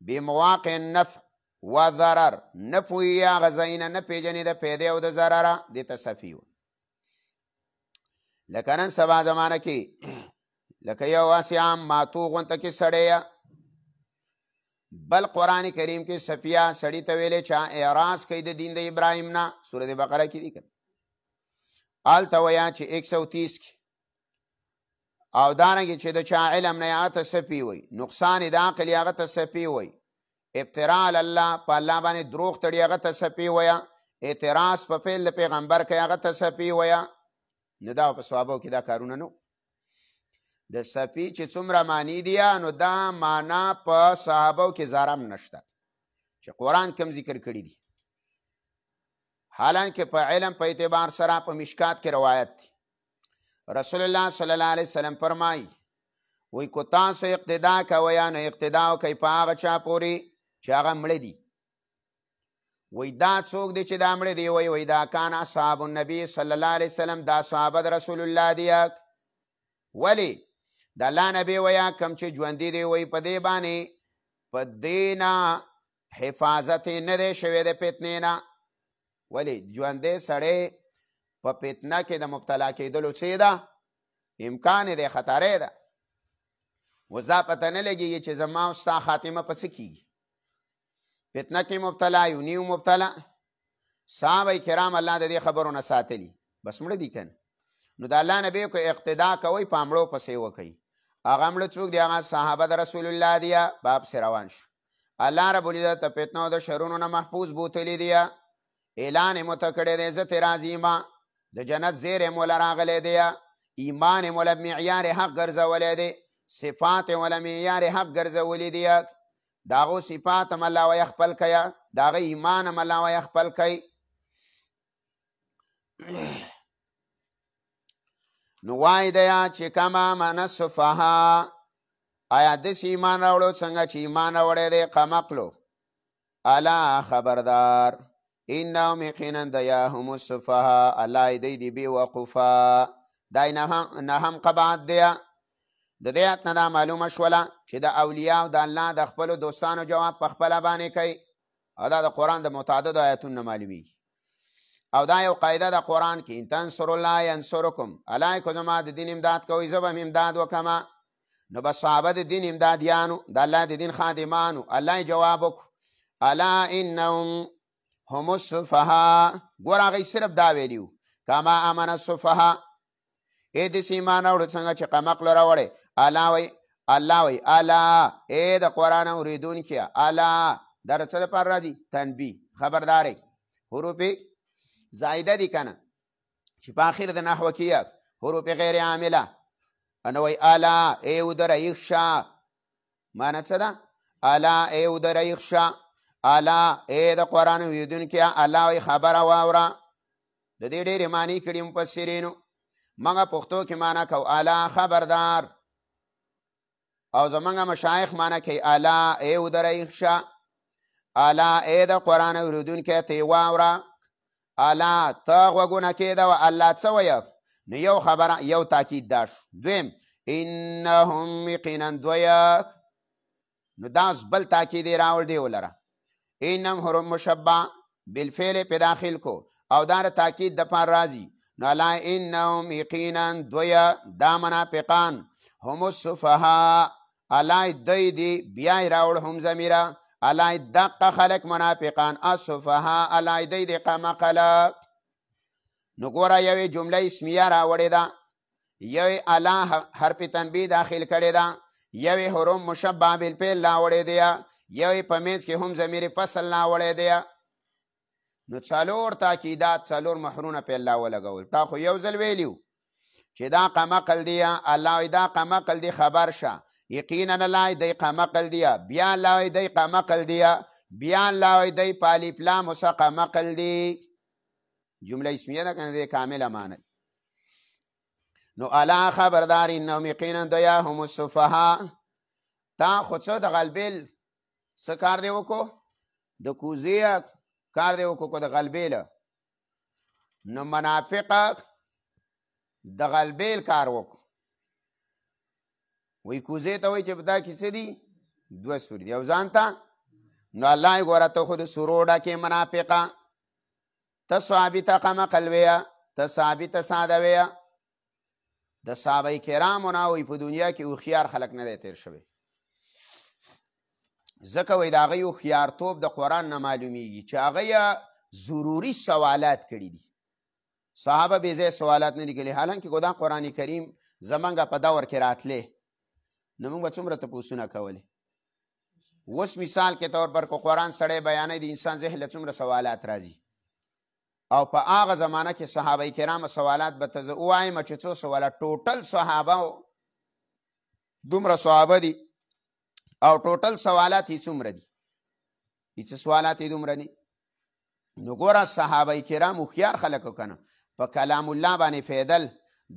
بمواقع النفع و ضرر نه پوهېږي هغه ځایونه نه پېژني د پیدې او د ضرره دې ته صفي و لکه نن سبا زمانه کې لکه یو هسې عام ماتو غونته کې سړی بل قرآن کریم کې صفیه سړي ته ویلې چې اعراض کوي د دین د ابراهیم نه سورت بقره کې دي کنه هلته ویه چې 130 کې او دارنګې چې د چا علم نه هغه ته صفي وایي نقصان د عقل یې هغه ته صفي وایي ابتراء الله په الله باندې دروغ تړي هغه ته صفي وایه اعتراض په فعل د پیغمبر کوي هغه ته صفي وایه نو دا په صحابو کې دا کارونه نو د صفي چې څومره معنی دي نو دا معنا په صحابو کې زارم نشته چې قرآن کم ذکر کړي دي حالانکه په علم په اعتبار سره په مشکات کې روایت دي رسول الله صلی الله علیه وسلم فرمایي وی کو تاسو اقتدا کوئ نو اقتدا وکئ په هغه چا پورې چې هغه مړه دي وی دا څوک دی چې دا مړه دی وی دا کان اصحاب النبي صلی الله علیه وسلم دا صحابه د رسول الله دي ولی د الله نبی ویا کم چې ژوندي دی وی په دې باندې په دې نه حفاظت نه دی شوی د فتنې نه ولی ژوندی سړی په فتنه کې د مبتلا کېدلو څه ده امکان دی خطرې ده اوس دا پته نه لګېږي چې زما او ستا خاتمه په څه کېږي فتنه کې مبتلا یو نیو مبتلا صحابه کرام الله د دې خبرو نه ساتلي بس مړه دي کنه نو د الله نبی کو اقتدا کوي په مړو پسې وکوي هغه مړه څوک دی هغه صحابه د رسول الله دي باب سې روان شو الله رب العزت د فتنو د شرونو نه محفوظ بوتلی دي اعلان یې مو ته کړی دی زه ترې راځي ما د جنت زیری مو له راغلی دی ایمان یې مو له معیار حق ګرځولی دی صفات یې مو له معیار حق ګرځولي دي د هغو صفات هم الله وایي خپل کوي د هغه ایمان هم الله وایي خپل کوي نو وایي دی چې کما من السفها آیا داسې ایمان راوړو څنګه چې ایمان راوړی دی قمقلو الا خبردار انهم یقینا دیا هم السفها الله دی دی بې وقوفه دا نهم قباحت دی د دې آیت نه دا معلومه شوله چې د اولیاء او د الله د خپلو دوستانو جواب په خپله باندې کوي او دا د قرآن د متعددو آیتونو نه معلومیږي او دا یو قاعده د قرآن کې ان تنصروا الله ینصرکم الله که زما د دین امداد کوئ زه به م امداد وکړمه نو بس صحابه د دین امدادیانو د الله د دین خادمانو الله یې جواب وکړو الا انهم هم السفها ګوره هغوی صرف دا ویلي کما امن السفها داسې ایمان راوړو څنګه چې قمقلو راوړی الله وی الا د قرآن اورېدونکیه الا دا د څه دپاره راځي تنبیه خبرداری حروف زائده دي کنه چې په آخر د نحوه کې حروف غیر عامله نو وی الا ودره یخشه معنی څه ده الا ودره یخشه الا د قرآن اورېدونکیه الله وی خبره واوره د دې ډېرې معنی کړي مفسرینو منګه پښتو کې معنی کو الا خبردار او زمونږ مشایخ معنی کوي الا ودره یخشه الا د قرآن اورېدونکیه ته یې واوره الا ته غوږونه کېده و الله څه ویل نو یو خبره یو تاکید دا شو دویم انهم یقینا دویک نو دا بل تاکید یې راوړ دی ولره انهم حروف مشبع بالفعل په داخل کو او دا د تاکید دپاره راځي نو الله انهم یقینا دویه دا منافقان هم السفها الله دی دی بیا یې راوړ هم ضمیره الله دقه خلق منافقان السفها الله دی دی قمقله نو ګوره یوې جمله اسمیه راوړې ده یوې الله حرف تنبیه داخل کړې ده یوې حروف مشبع بالفعل راوړې ده یوې په منځ کې هم ضمیر فصل راوړې ده نو څلور تاکیدات څلور مهرونه په الله ولګول تا خو یو ځل ویلیو چې دا قمقل دی الله دا قمقل دی خبر شه یقینا الله دی قمقل دی بیا الله دی قمقل دی بیا الله دی پالیف لام سه قمقل دی جمله اسمیه ده کنه دی کامله معنی نو الا خبردار انهم یقینا دیا هم السفها تا خو څه د غلبیل څه کار دی وکړو د کوزیه کار دی وکړو د غلبیل نو منافقه د غلبیل کار وکړو وی کوزې ته وایي چې په دا کې څه دي دوه سورې دي او ځان ته نو الله یې ګوره ته خو د سورو ډکې منافقه ته ثابته قمقل ویه ته ثابته ساده ویه د صحابه کرامو نه وایي په دنیا کې هوښیار خلک نه دی تیر شوی ځکه وایي د هغوی هوښیارتوب د قرآن نه معلومیږي چې هغوی ضروري سوالات کړي دي صحابه بې ځای سوالات نه دي کړي حالانکې خو دا قرآن کریم زمونږ په دور کې راتلی نو موږ به څومره تپوسونه کولې اوس مثال کې طور پر که قرآن سړی بیانوي د انسان ذهن له څومره سوالات راځي او په هغه زمانه کې صحابه کرام سوالات به ته زه ووایم چې څو سوالات ټوټل صحابه دومره صحابه دي او ټوټل سوالات یې څومره دي هېڅ سوالات یې دومره دي نو ګوره صحابه کرام هوښیار خلک که نه په کلام الله باندې فیدل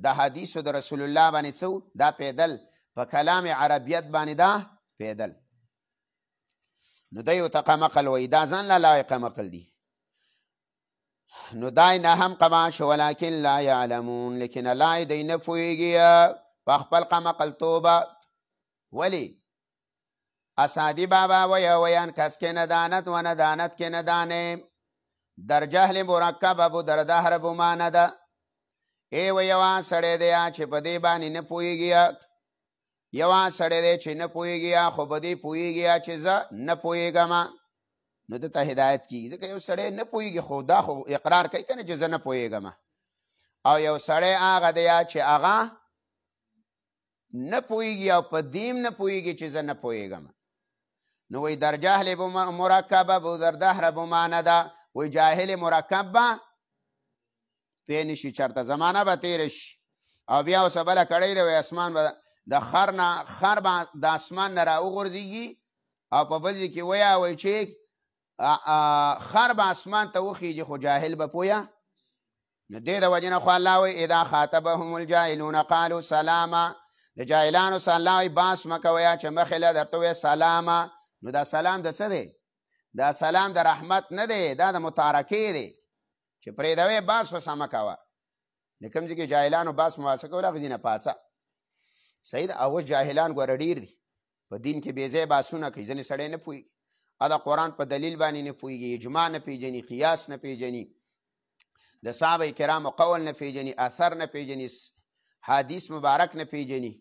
د حدیثو د رسول الله باندې څه دا فیدل په کلام عربیت باندې دا فیدل نو دی ورته قمقل وایي دا ځان له الله قمقل دي نو دای نه هم قما شو ولکن لا یعلمون لیکن الله دی نه پوهېږي په خپل قمقل توبه ولی اسادی بابا ویان کس که نداند و نداند که ندانه در جهل مرکب ابو در دهر بمانه ده ای و یوان سړی دی چې په دې باندې نه پوهېږي یوان سړی دی چې نه پوهېږي خو په دې پوهېږي چې زه نه پوهېږم نو دته هدایت کیږي. ځکه یو سړی نه پوهېږي خو دا خو اقرار کوي که نه چې زه نه پوهېږم. او یو سړی هغه دی چې هغه نه پوهېږي او په دیم نه پوهېږي چې زه نه پوهېږم. نو وی در جهل مرکبه بو در دهر بمانه ده. وی جاهل مرکب به پی نشي، چرته زمانه به تېره شي او بیا اوسه بله کړی دی. وی اسمان به د خر به د اسمان نه راوغورځېږي او په بل ځای کې وی چې خر به اسمان ته وخیږي خو جاهل به پویه. نو دې د وجې نه خو الله وی اذا خاطبهم الجاهلون قالوا سلاما. د جاهلانو سره الله وی باس مه کویه چې مخې له درته وی سلاما. نو دا سلام د څه دی؟ دا سلام د رحمت نه دی، دا د متارکې دی چې پرېږدوی باس وسه مه کوه. د کوم ځای کې جاهلانو باس مواسه کول هغه ځای نه پاڅه. صحیح ده. اوس جاهلان ګوره ډېر دي په دین کې بې ځای باسونه کوي. ځینې سړی نه پوهېږي د قرآن په دلیل باندې نه پوهېږي، اجماع نه پېژني، قیاس نه پېژني، د صحابه کرامو قول نه پېژني، اثر نه پېژني، حدیث مبارک نه پېژني.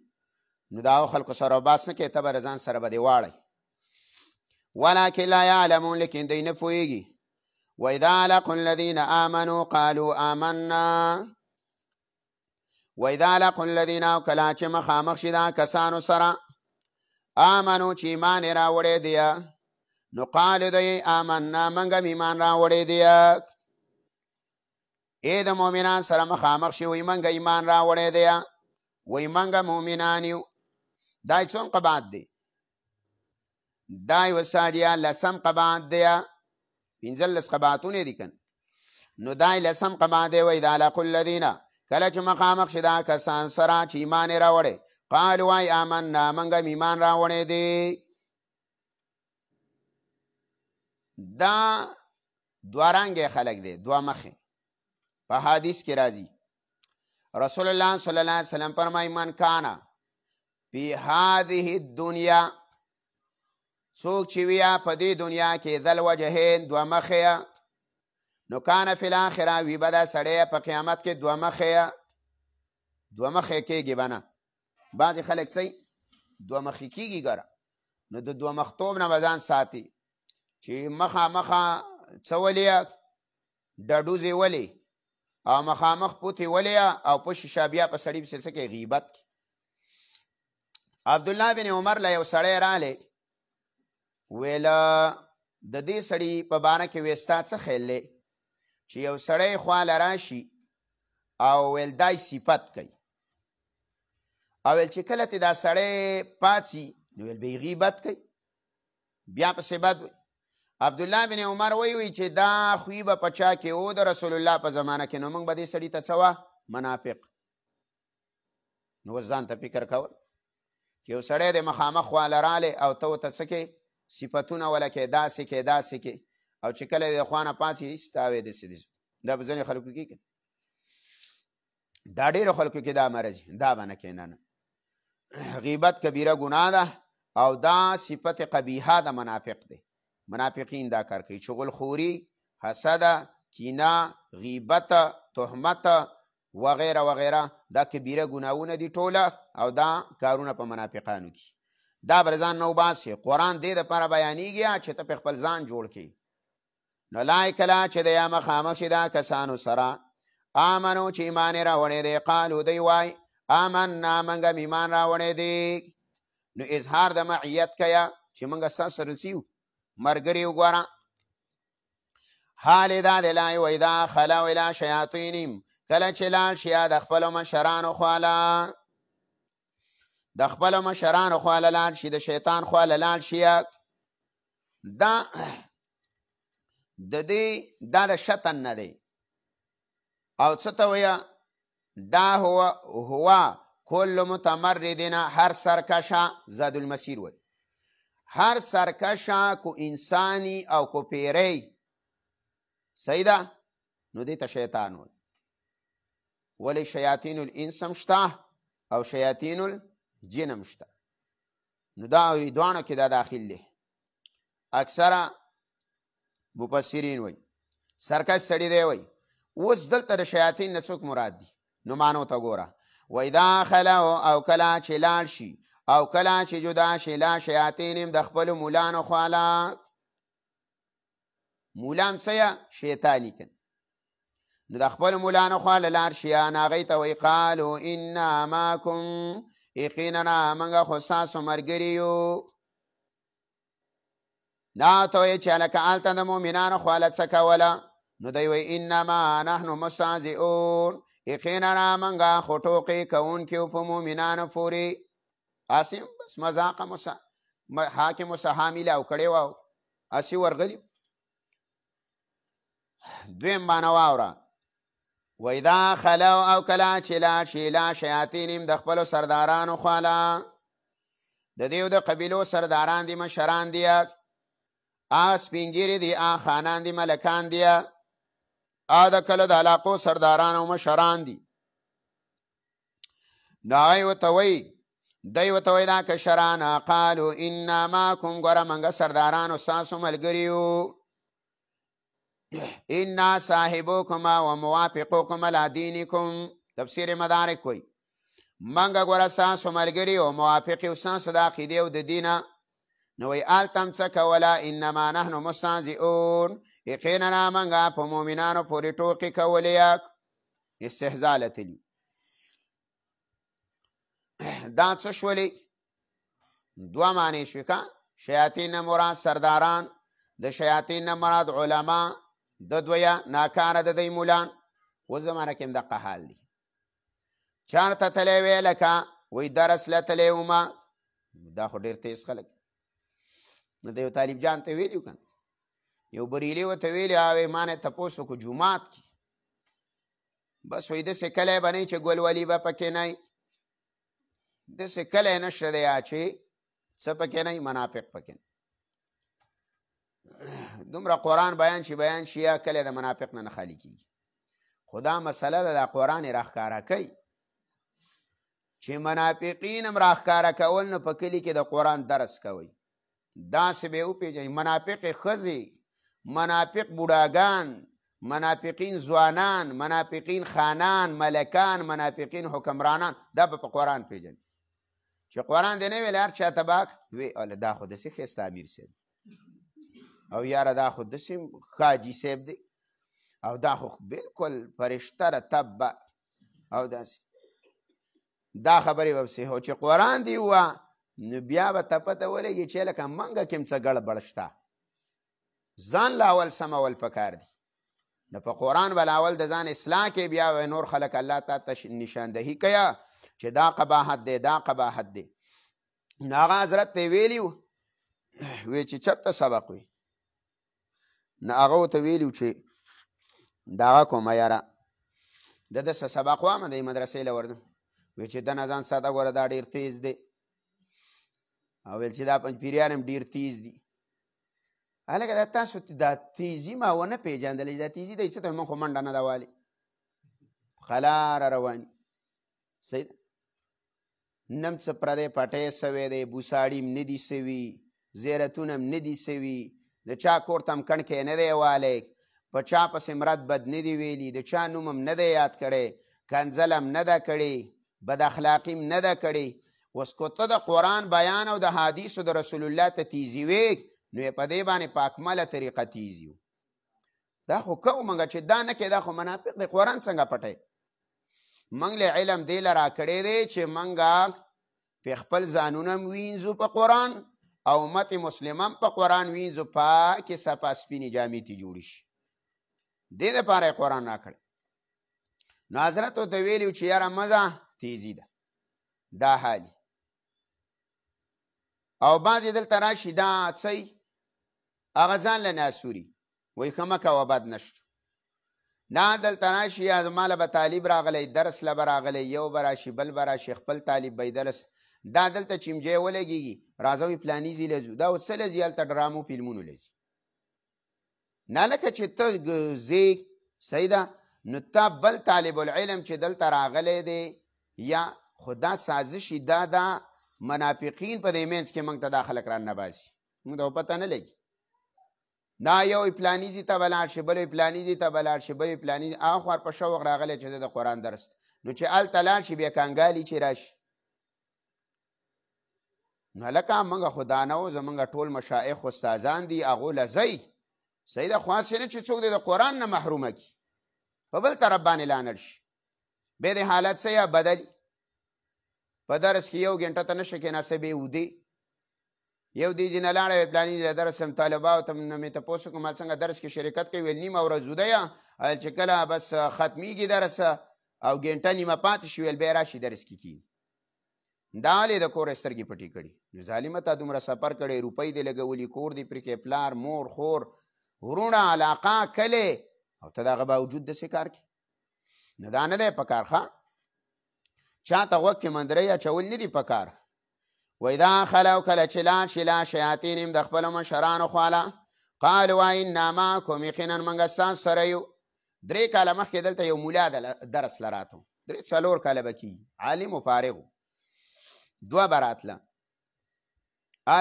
نو د هغو خلکو سره باس نه کوي، ته به د ځان سره به دې واړئ. ولكن لا يعلمون، لیکن دوی نه پوهېږي. وإذا لقوا الذين آمنوا قالوا آمنا. وإذا لقوا الذين، او کله چې مخامخ شي دا کسانو سره آمنو چې ایمان یې راوړی دی، نو قالو دوی آمنا منګه ایمان راوړی دی. ای د مؤمنان سره مخامخ شي وایي منګه ایمان راوړی دی، وایي منګه مؤمنان یو. دا څوم قباحت دی؟ دا یوه ساډیه لسم قباحت دی. 15 قباحتونه دي کنه. نو دا لسم قباحت دی. وإذا لقوا الذین، کله چې مخامخ شي دا کسان سره چې ایمان یې راوړی، قالو وایي آمنا منګه ایمان راوړی دی. دا دوه رنګې خلک دی، دوه مخې. په حدیث کې راځي رسول الله صلی الله علیه وسلم فرمایي من کانا فی هذه الدنیا، څوک چې ویا په دې دنیا کې ذل وجهین دوه مخې، نو کانا فی الاخره وی به دا سړی په قیامت کې دوه مخې کېږي به نه. بعضې خلک څه دوه مخې کېږي ګره. نو د دوه مختوب نه به ځان ساتي چې مخامخه څه ولې ډډوزې ولې او مخامخ پوتې ولې او په شیشه بیا په سړي پسې څه کوي غیبت کوي. عبدالله بن عمر له یو سړی رالی، ویله د دې سړي په باره کې وی ستا څه خیال دی چې یو سړی خواله راشي او ویل دای صفت کوي، او ویل چې کله ته دا سړی پاڅي نو ویل به غیبت کوي، بیا پسې بد وي. عبدالله بن عمر وی چې دا خوی به په چا کې و د رسول الله په زمانه کې، نو موږ به دې سړي ته څه منافق. نو اوس ځان ته فکر کول چې یو سړی د مخامخ خواله رالی او ته ورته څه کې صفتونه وله کې داسې کې او چې کله د خوا نه پاڅي ایستا وی داسې. دا په ځینې خلکو کې دا ډېرو خلکو کې دا مرض دا به نه کښېنه نه. غیبت کبیره ګناه ده او دا صفت قبیحه د منافق دی. منافقین دا کار کوي، چغلخوري، حسد، کینه، غیبت، تهمت وغیره وغیره، دا کبیره ګناهونه دي ټوله او دا کارونه په منافقانو کې. دا بر ځان نه وباسي. قرآن دې دپاره بیانېږي چې ته په خپل ځان جوړ کړي. نو لای کله چې د یا مخامخ شي دا کسانو سره آمنو چې ایمان یې راوړی دی، قالو دی وای آمنا منګه ایمان راوړی دی. نو اظهار د معیت کیا چې منګه ستا سره څه یو ملګري وګوره. حال دا دی لای وإذا خلوا الی شیاطینهم، کله چې لاړ شي د خپلو مشرانو خواله، د خپلو مشرانو خواله لاړ شي، د شیطان خواله لاړ شي. دا د دې دا د شطن نه دی. او څه ته وایه؟ دا هو کل متمردین، هر سرکشه، زاد المسیر وی، هر سرکشه کو انسانی او کو پیری، صحیح ده؟ نو دې ته شیطان وی. ولی شیاطین الانس هم شته او شیاطین الجن هم شته. نو دا دوانو کې دا داخل دی. اکثره مفسرین وی سرکش سړي دی وی. اوس دلته د شیاطین نه څوک مراد دي؟ نو معنو ته ګوره. وإذا خلوا، او کله چې لاړ شي او کله چې جدا شي لا شیاطینهم د خپلو مولانو خواله. مولام څه یا شیطاني کن. نو د خپل مولانو خوا له لار شیان هغوی ته وایي قالو انا معکم یقینا موږ خو ستاسو ملګري یو. دا ته وایي چې هلکه هلته د مؤمنانو خواله څه کوله؟ نو دی وایي انما نحن مستهزئون یقینا موږ خو ټوقې کوونکي په مؤمنانو پورې. اسیم بس مذاقه حاکم وسه میلاو کړی وه اسې ورغلي. دویم معنی واوره وإذا خلو او کله چې لاړ شي لا شیاطینهم د خپلو سردارانو خواله. د دیو د قبیلو سرداران دي مشران دي سپین ږیري دي خانان دي ملکان دي د کلو د علاقو سرداران او مشران دي. نو هغوی ورته وایي دی ورته وایي دا کشران قالو انا معکم ګوره موږ سردارانو ستاسو ملګري یو. انا صاحبوکم و موافقوکم علی دینکم. تفسیر مدارک وایي موږ ګوره ستاسو ملګري او موافق یو ستاسو د عقیدې او د دینه. نو وایي هلته هم څه کوله انما نحن مستهزئون یقینا موږ په مؤمنانو پورې ټوکې کولې استهزا لتلي. دا څه شولې؟ دوه معنی شوې که شیاطین نه مراد سرداران، د شیاطین نه مراد علما، د دویه ناکاره د دی مولان. اوس زمانه کې هم دقه حال دی. چارته تلی وی لکه وی درس له تلی ومه دا خو ډېر تیز خلک. نو د یو طالب جان ته ویلي که یو بریلي ورته ویلي هغې ما نه تپوس وکړو جومات کې بس وایي داسې کلی به نه چې ګلولي به پکې نه داسې کلی نشته دی چې څه پکې نه منافق پکې نه. دومره قرآن بیان شي بیان شي یا کلی د منافق نه خالی کېږي. خو دا مسله ده د قرآن یې راښکاره کوي چې منافقین هم راښکاره کول نو په کلي کې د قرآن درس کوئ. داسې به یې وپېژنئ منافق ښځې، منافق بوډاګان، منافقین ځوانان، منافقین خانان، ملکان، منافقین حکمرانان، دا به په قرآن پېژنئ. چې قرآن دی نه ویل هر چا ته به وی دا خو داسې ښایسته امیر صاحب او یاره دا خو داسې حاجي صاحب دی او دا خو بلکل فرشته ده تبه او داسې دا خبرې به پسې خو چې قرآن دی ووه نو بیا به ته پته ولګي چې لکه منګه کې هم څه ګړبړ شته. ځان له اول سمول پکار دی. نو په قرآن به اول د ځان اصلاح کې بیا به نور خلک الله ته نشاندهي کوي چې دا قباحت دی دا قباحت دی. نو هغه حضرت ته ویلي وی چې چېرته سبق وي نو هغه ورته ویلي چې دغه کومه یاره د ده څه سبق وامه دی مدرسې له ورځم وی چې دنه ځان ساده ګوره دا ډېر تیز دی او ویل چې دا پنجپیریان هم ډېر تیز دي. هلکه دا تاسو دا تیزي ما ونه پېژندلی دا تیزي دی څه ته من خو منډه نه ده والې خلاره رواني صحیح ده. نم څه پردی پټی سوی دی بوساړي هم نه دي سوي زیرتونه هم نه دي سوي د چا کور ته هم کڼکې نه دی والی په چا پسې مرد بد نه دي ویلي د چا نوم هم نه دی یاد کړی کنځل هم نه ده کړې بد اخلاقي هم نه ده کړې. اوس که ته د قرآن بیان او د حدیثو د رسول الله ته تیزي وې نو یې په دې باندې په اکمله طریقه تیزي و. دا خو کوو موږ چې دا نه کې دا خو منافق دی. قرآن څنګه پټی موږ له علم دی له راکړی دی چې موږ په خپل ځانونه هم وینځو په قرآن او امت مسلمه هم په قرآن وینځو پاکې صفا سپینې جامې ترې جوړې شي. دې دپاره یې قرآن راکړی. نو حضرت ورته ویلي چې یاره مزه تیزي ده دا حالي او بعضې دلته راشي دا څه هغه ځان له ناسوري وایي ښه مه کوه بد نشته. نه دلته راشي یا زما له به طالب راغلی درس له به راغلی یو به راشي بل به راشي خپل طالب به یې درس دا دلته چیمجی ولګېږي راځه وي فلاني ځي له ځو دا اوس څه له ځي هلته ډرامو فلمونو له ځي نه لکه چې ته ځې صحیح ده نو ته بل طالب العلم چې دلته راغلی دی یا خو دا سازشي دا دا منافقین په دې منځ کې موږ ته دا خلک رانه باسي موږ ته پته نه لګي. دا یو فلاني ځي ته به لاړ شي بل فلاني ځي ته به لاړ شي بل فلاني هغه خوار په شوق راغلی چې د قرآن درس نو چې هلته لاړ شي بیا کنګالي چې راشي. نو هلکه موږ خو دا نه و زموږ ټول مشایخ استادان دي هغو له ځئ صحیح ده. خو هسې نه چې څوک د قرآن نه محرومه کي په بل طرف باندې لانړ شي بیا د حالت څه یا بدلي په درس کې 1 ګنټه ته نشه کېناسته بیا ودې یو دی ځینه لاړه وی پلاني ځای درس هم طالباو ته نه مې تپوس کوم څنګه درس کې شرکت کوي ویل نیمه ورځ وده یا چې کله بس ختمیږي درس او ګنټه نیمه پاتې شي ویل بیا راشي درس کې کښېني دا ولې د کور سترګې پټې کړي نو ظالمه تا دومره سفر کړی روپۍ دې لګولي کور دې پرې کې پلار مور خور ورونه علاقه کلی او ته د هغه باوجود داسې کار کوي نو دا نه دی پکار ښه چا ته غوږ کې مندرۍ اچول نه دي پکار و اذا خلو کله چې لاړ شي لا شیاطینهم د خپلو مشرانو خواله قالوا انا معکم یقینا موږ ستاسو سره یو 3 کاله مخکې دلته یو مولا درس لراته 3-4 کاله به کېږي عالم و فارغ و 2 به راتله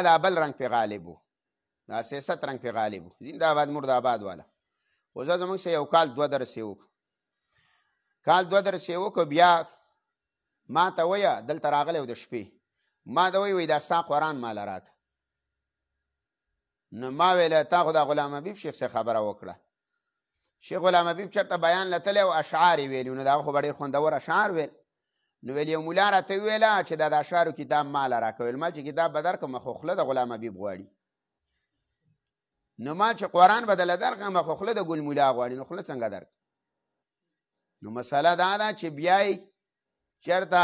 دا بل رنګ پې غالب و دا سیاست رنګ پې غالب و زنده‌آباد مرده‌آباد والا خو زه زموږ سه یو کال 2 درس یې وکړ کال 2 درس یې وکړ بیا ما ته ویه دلته راغلی و د شپې ما ته وی دا ستا قرآن ماله راکړه نو ما ویله تا خو د غلام حبیب شیخ سره خبره وکړه شیخ غلام حبیب چېرته بیان لتلی او اشعار یې ویلي نو د هغه خو به ډېر خوندور اشعار ویل نو ویل یو مولا راته وویله چې دا د اشعارو کتاب ماله راکړه ویل ما چې کتاب به درکړم خو خوله د غلام حبیب غواړي نو ما چې قرآن به دله درکړم خو خوله د ګل مولا غواړي نو خوله څنګه درکړم نو مسله دا ده چې بیا یې چېرته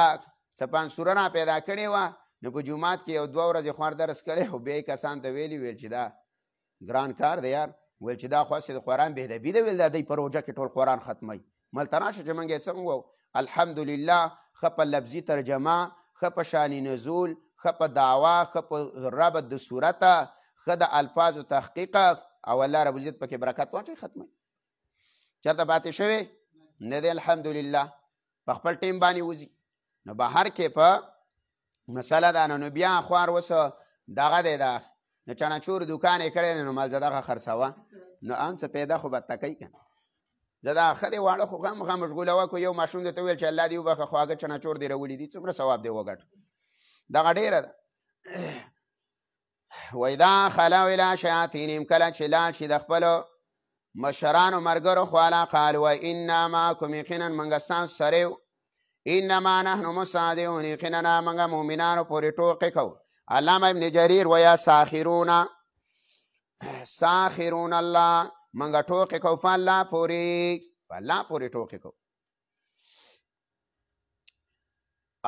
څپانسوره را پیدا کړې وه نو په جومات کې یو 2 ورځې خوار درس کړی او بیا یې کسان ته ویلي ویل چې دا ګران کار دی یار ویل چې دا خو هسې د قرآن بېدبي ده ویل دا دی په روژه کې ټول قرآن ختموي ملته راشه چې موږ یې څنګه وو الحمدلله ښه په لفظي ترجمه ښه په شان نزول ښه په دعوا ښه په ربط د صورته ښه د الفاظو تحقیق او الله رب العزت پکې برکت واچوي ختموي چېرته پاتې شوی نه دی الحمدلله په خپل ټیم باندې وځي نو بهر کې په مسله ده نو بیا خوار اوس دغه دی ده نو چڼهچور دوکان یې کړی دی نو مالزه دغه خرڅوه نو ان څه پیدا خو بدته کوي که زه دا ښه دی واړه خو خامخا مشغوله وه یو ماشوم دی ته وویل چې الله دې وبخښه خواږه چڼهچور دې راوړي دي څومره ثواب دی وګټ دغه ډېره ده واذا خلو الی شیاطینهم کله چې لاړ شي د خپلو مشرانو ملګرو خواله قالوا انا معکم یقینا موږ ستاسو سره یو انما نحن مستهزئون یقینا موږ مؤمنانو پورې ټوقې کوو علامه ابن جریر ویا ساخرون الله موږ ټوقې کوو په الله پورې ټوقې کوو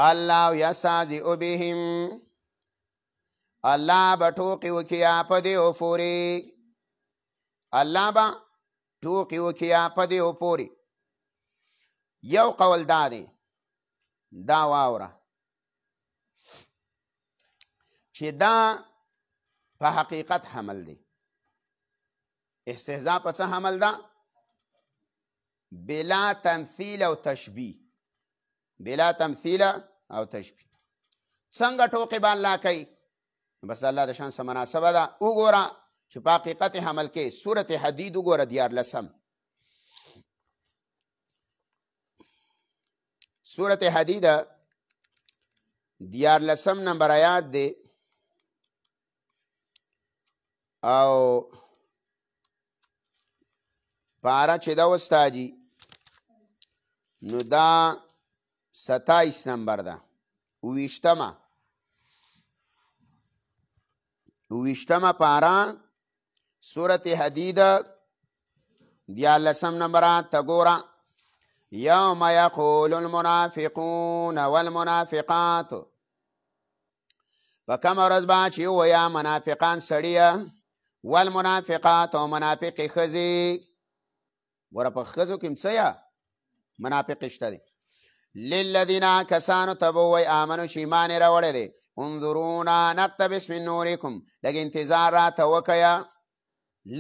الله یستهزئ بهم الله به ټوقې وکړي په دې پورې الله به ټوقې وکړي په دې پورې یو قول دا دی دا واوره چې دا په حقیقت حمل دی استهزاء په څه حمل ده بلا تمثیل او تشبیه څنګه ټوقې به الله کوي بس الله د شان سره مناسبه ده وګوره چې په حقیقت حمل کې سورة حدید وګوره 14 سورة حدید 14 نمبر آیات دی او پارا چې دا وستاجی نو دا 27 نمبر ده ویشتما پارا سورة حدید 14 نمبر آیات تا گورا یوم یقول المنافقون والمنافقات فکم ورځ با چې ویا منافقان سړیه والمنافقات او منافق ښځې ګوره په ښځو کې هم څه یا منافق شته دی للذین کسانو ته به ووایي آمنو چې ایمان یې راوړی دی انظرونا نقتبس من نورکم لږ انتظار راته وکیه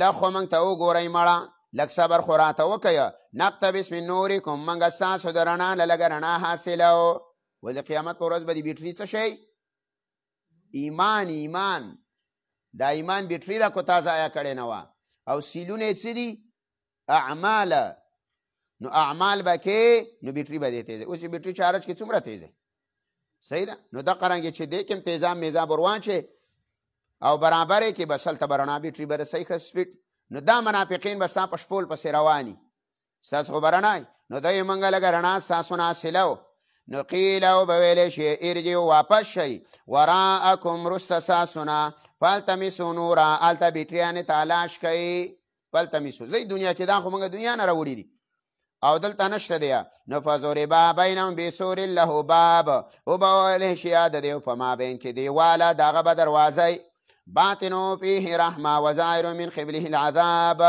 لږ خو موږ ته وګورئ مړه لږ صبر خو راته وکیه نقتبس من نورکم موږ ستاسو د رڼا له لږه رڼا حاصلو ولې د قیامت په ورځ به د بیټري څه شی ایمان دا ایمان بیټري ده کو تا ضایع کړې نه وه او سیلونه یې څه دي اعمال نو اعمال به کې نو بیټري به دې تیزه اوس چې بیټري چارج کې څومره تیزه صحیح ده نو دا قرانګې چې دې کې تیزاب میزاب روان شي او برابر کې بس هلته به رڼا بیټري به رسوي ښه سپیډ نو دا منافقین به ستا په شپول پسې رواني ستاسو خو به رڼا نو دوی موږ لږه رڼا ستاسو ناصله و نو قیل او به ویلی شي ارجعوا واپس شئ وراءکم رسته ستاسو نه فالتمسوا نورا هلته بیټریانې تلاش کوئ فالتمسوا ځئ دنیا کې دا خو موږ دنیا نه راوړي دي او دلته نشته دی نو فضربا بینهم بسور له باب وبویلی شي د دې په مابین کې دیواله د هغه به دروازه باطنو فیه رحمه وظاهر من قبله العذاب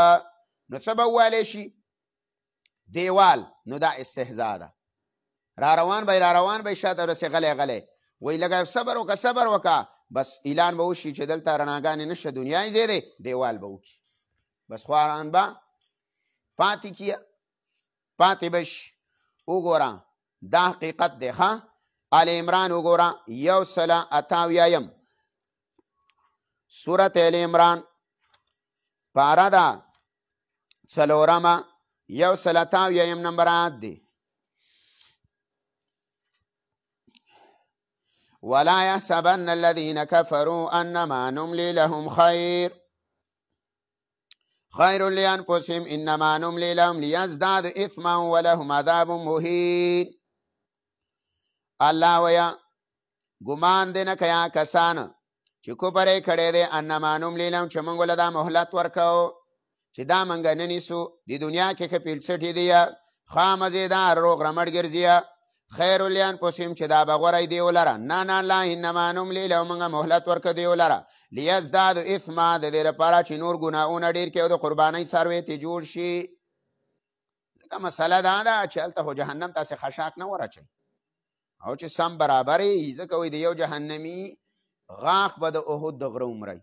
نو څه به وویلی شي دیوال نو دا استهزا ده را روان به شاته ورسې غلی وی لږه صبر وکړه بس اعلان به وشي چې دلته رڼاګانې نشته دنیا یې ځای دی دیوال به وکړي بس خواران به پاتې کیه پاتې بش وګوره دا حقیقت دی ښه آل عمران وګوره 188 سورت آل عمران پاره ده 4 188 نمبر آیات دی ولا يحسبن الذين كفروا انما نملي لهم خير لأنفسهم انما نملي لهم ليزدادوا اثما ولهم عذاب مهين الله ویا ګمان دې نه کیا کسان چې کوپر یې کړی دی انما نملي لهم چې موږ له دا مهلت ورکو چې دا موږ نه نیسو د دنیا کې که پیلسټې دی ښه مزېدار روغ رمټ ګرځي خیر لانفسهم چې دا به غوره دی ولره نه الله انما نملي لهم موږ مهلت ورکو دی ولره لیزدادوا اثما د دې لپاره چې نور ګناهونه ډېر کړي او د قربانۍ څاروی ترې جوړ شي ځکه مسله دا ده چې هلته خو جهنم تاسې خشاک نه ور اچوي او چې سم برابر یې ځکه وایي د یو جهنمي غاښ به د احد د غره عمری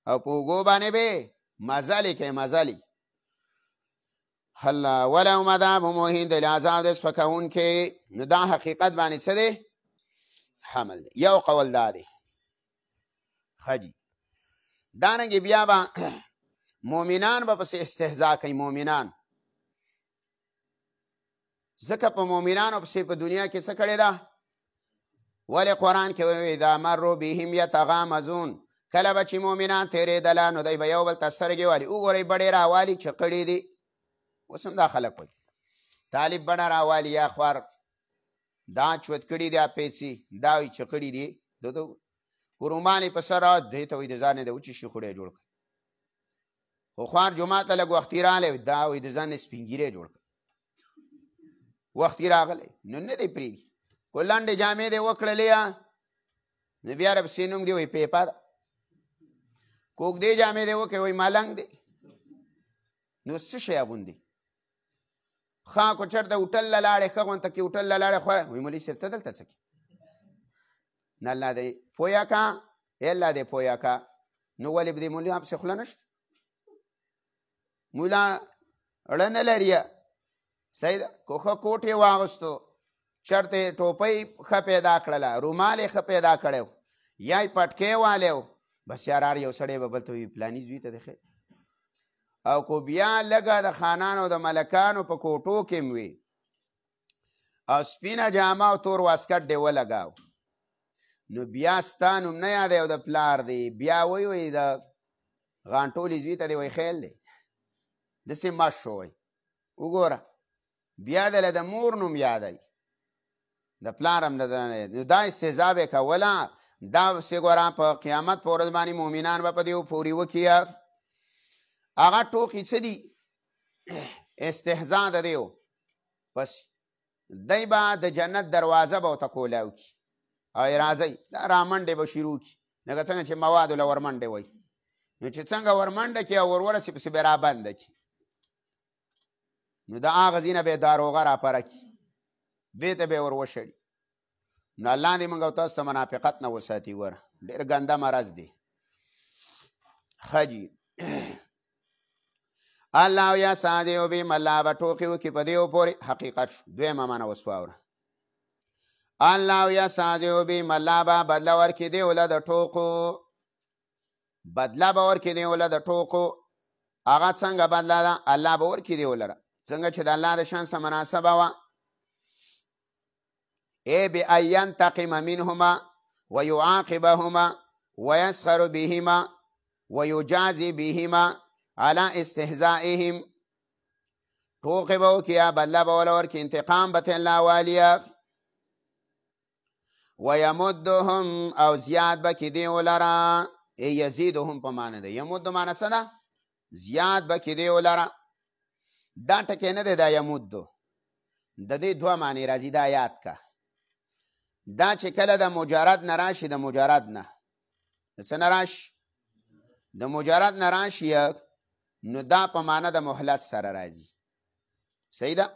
او په اوږو باندې به مزلې کوي مزلې الله ولهم عذاب مهین د عذاب د سپکوونکي نو دا حقیقت باندې څه دی حمل دی یو قول دا دی خجی دارنګې بیا به مؤمنان به پسې استهزا کوي مؤمنان ځکه په مؤمنانو پسې په دنیا کې څه کړې ده ولې قرآن کې وایي اذا مروا بهم یتغامزون کله به چې مؤمنان تېرېدله نو دی به یو بل ته سترګې والي وګورئ بډې راوالي چې قړې دي اوس هم دا خلک وایي طالب بڼه راوالي یا خوار دا چوت کړي دي پیڅي دا وایي چې قړې دي د رومانې په سر دوی ته وایي د ځان یې د وچې شیخوړی جوړ کړه خو خوار جومات ته لږ وختي راغلی دا وایي د ځان یې سپین ګیری جوړ کړه وختي راغلی نو نه دی پرېږدي کو لنډې جامې دی وکړلې نو بیا رپسې نوم دی وایي پیپه ده که اوږدې جامې دی وکړې وایي ملنګ دی نو څه شی اغوندي ښه کو چېرته هوټل له لاړې ښه غونته کې هوټل له لاړې خوره وایي مولوي صاحب ته دلته څه کې نه الله دی پویه کا الله دی پویه کا نو ولې به دې مولوي پسې خوله نشته مولا اړه نه لري صحیح ده که ښه کوټ یې واغوستو چېرته یې ټوپۍ ښه پیدا کړله رومال یې ښه پیدا کړی یا یې پټکې والی بس یارار یو سړی به بل ته وي پلاني زوی ته دی خیر او کو بیا لږه د خانانو د ملکانو په کوټو کې م وي او سپینه جامه او تور واسکټ دی ولګاو نو بیا ستا نوم نه یادی او د پلار دی بیا وایي د غانټولي زوی ته دی وایي خیل دی داسې مش شو وایي وګوره بیا دله د مور نوم یادی د پلار هم نو دا استهزا به یې کوله دا پسې ګوره په قیامت په ورځ باندې مؤمنان به په دې پورې وکړي هغه ټوکې څه دي استهزا د دی پس دی به د جنت دروازه به ورته کولاو کړي او یې راځئ دا رامنډې به شروع کړي لکه څنګه چې موادو له ورمنډې وایي نو چې څنګه ورمنډه کړي او ورورسې پسې به رابنده کړي نو د هغه ځای نه به یې داروغه راپره کړي دې ته به یې ور وشړي نو الله دې موږ او تاسو ته منافقت نه وساتي ګوره ډېر ګنده مرض دی ښه جي الله یا سادیو بهم الله به ټوکې وکړي په دې پورې حقیقت شو دویمه معنه اوس واوره الله یا سادیو بهم الله به بدله ورکړي دې وله د ټوکو بدله به ورکړي دې وله د ټوکو هغه څنګه بدله ده الله به ورکړي دې ولره څنګه چې د الله د شان سره مناسبه وه ای بأن ينتقم منهما ويعاقبهما ويسخر بهما ويجازي بهما علی استهزائهم ټوقې به وکړي یا بدله به وله ورکړي انتقام به ترې الله والي ویمدهم او زیاد به کړي دیو لره یزیدهم په معنی ده یمد معنی څه ده زیاد به کړي دیو لره دا ټکی نه دی دا یمدو د دې دوه معنی راځي دا یاد که دا چې کله د مجرد نه راشي د مجرد نه د څه نه راشي د مجرد نه راشي نو دا په معنی د مهلت سره راځي صحیح ده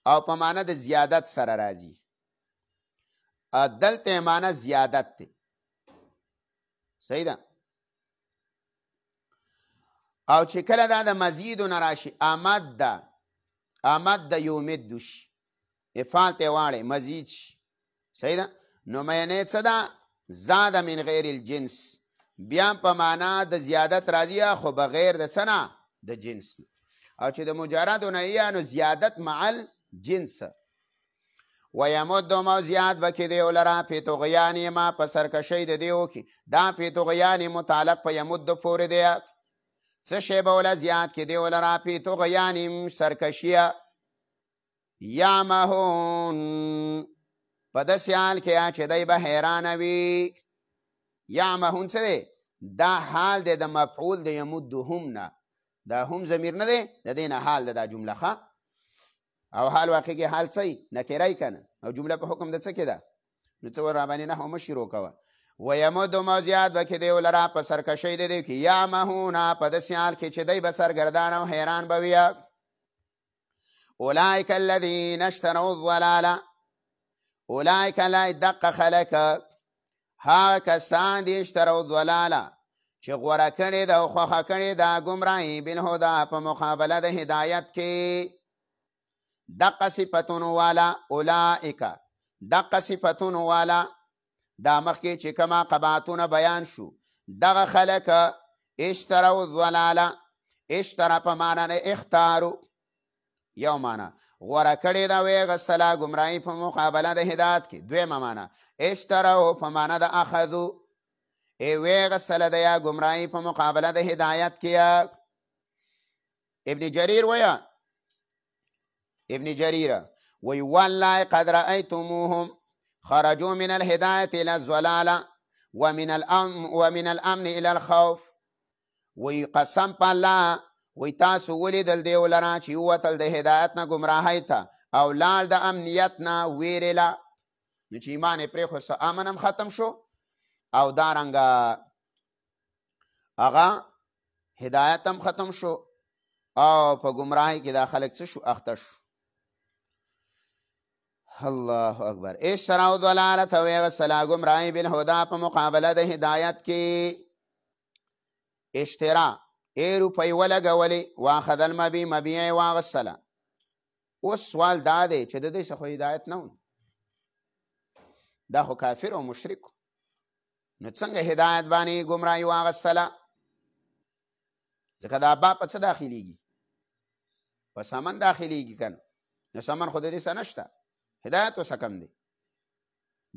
او په معنی د زیادت سره راځي دلته معنی زیادت دی صحیح ده او چې کله دا د مزیدو نه راشي آمد د یومدو شي افعال ته واړی مزید شي صحیح ده نو معنی څه ده زاد من غیر الجنس بیا په معنا د زیادت راځي خو بغیر د څه نه د جنس او چې د مجردو نه یې نو زیادت مع الجنس ویمدهم او زیاد به کړي دیو لره فی طغیانهم په سرکشۍ د دیو کې دا فی طغیان متعلق په یمد پورې دی څه شی به وله زیاد کړي دیو لره فی طغیانهم سرکشیه یعمهون په داسې حال کې چې دی به حیرانه وي یعمهون څه دی دا حال دی د مفعول د یمدهم نه دا هم ضمیر نه دی د دې نه حال ده دا جمله ښه او حال واقع کې حال څه نکره که نه او جمله په حکم د څه کې ده نو څه ور راباندې نحو مه شروع کوه ویمدهم او زیاد به کړي دیو لره په سرکشۍ د دی کې یعمهونه په داسې حال کې چې دی به سرګردان او حیران به وي اولئک الذین اشتروا الضلاله اولئک لا دق خلک هغه کسان دي اشتروا الضلاله چې غوره کړې ده او خوښه کړې ده ګمراهي بالهدا په مقابله د هدایت کې دقه صفتونو والا اولئک دقه صفتونو والا دا مخکې چې کومه قباحتونه بیان شو دغه خلک اشتروا الضلاله اشترا په معنا نه اختارو یو معنا غوره کړې ده ویې غسله ګمراهي په مقابله د هدایت کې دویمه معنا اشتروا په معنا د اخذو ویې غسله ده یا ګمراهي په مقابله د هدایت کې ابن جریر ویا ابن جریر وی والله قد رأيتموهم خرجوا من الهداية إلى الضلالة ومن الأمن إلى الخوف وی قسم په الله وی تاسو ولیدل دیو لره چې ووتل د هدایت نه ګمراهۍ ته او لاړ د امنیت نه ویرې له نو چې ایمان یې پرېښود امن هم ختم شو او دارنګه هغه هدایت هم ختم شو او په ګمراهۍ کې دا خلک څه شو اخته شو الله اکبر اشتروا الضلالة ویې غسله ګمراهي بالهدا په مقابله د هدایت کې اشترا روپۍ ولګولې واخذ المبی مبیع یې واغسله اوس سوال دا دی چې د دې څه خو هدایت نه و دا خو کافر او مشرک نو څنګه هدایت باندې ګمراهي واغسله ځکه دا با په څه داخلیږي په سمن داخلیږي که نه نو سمن خو د دې څه نشته هدایت اوسه کم دی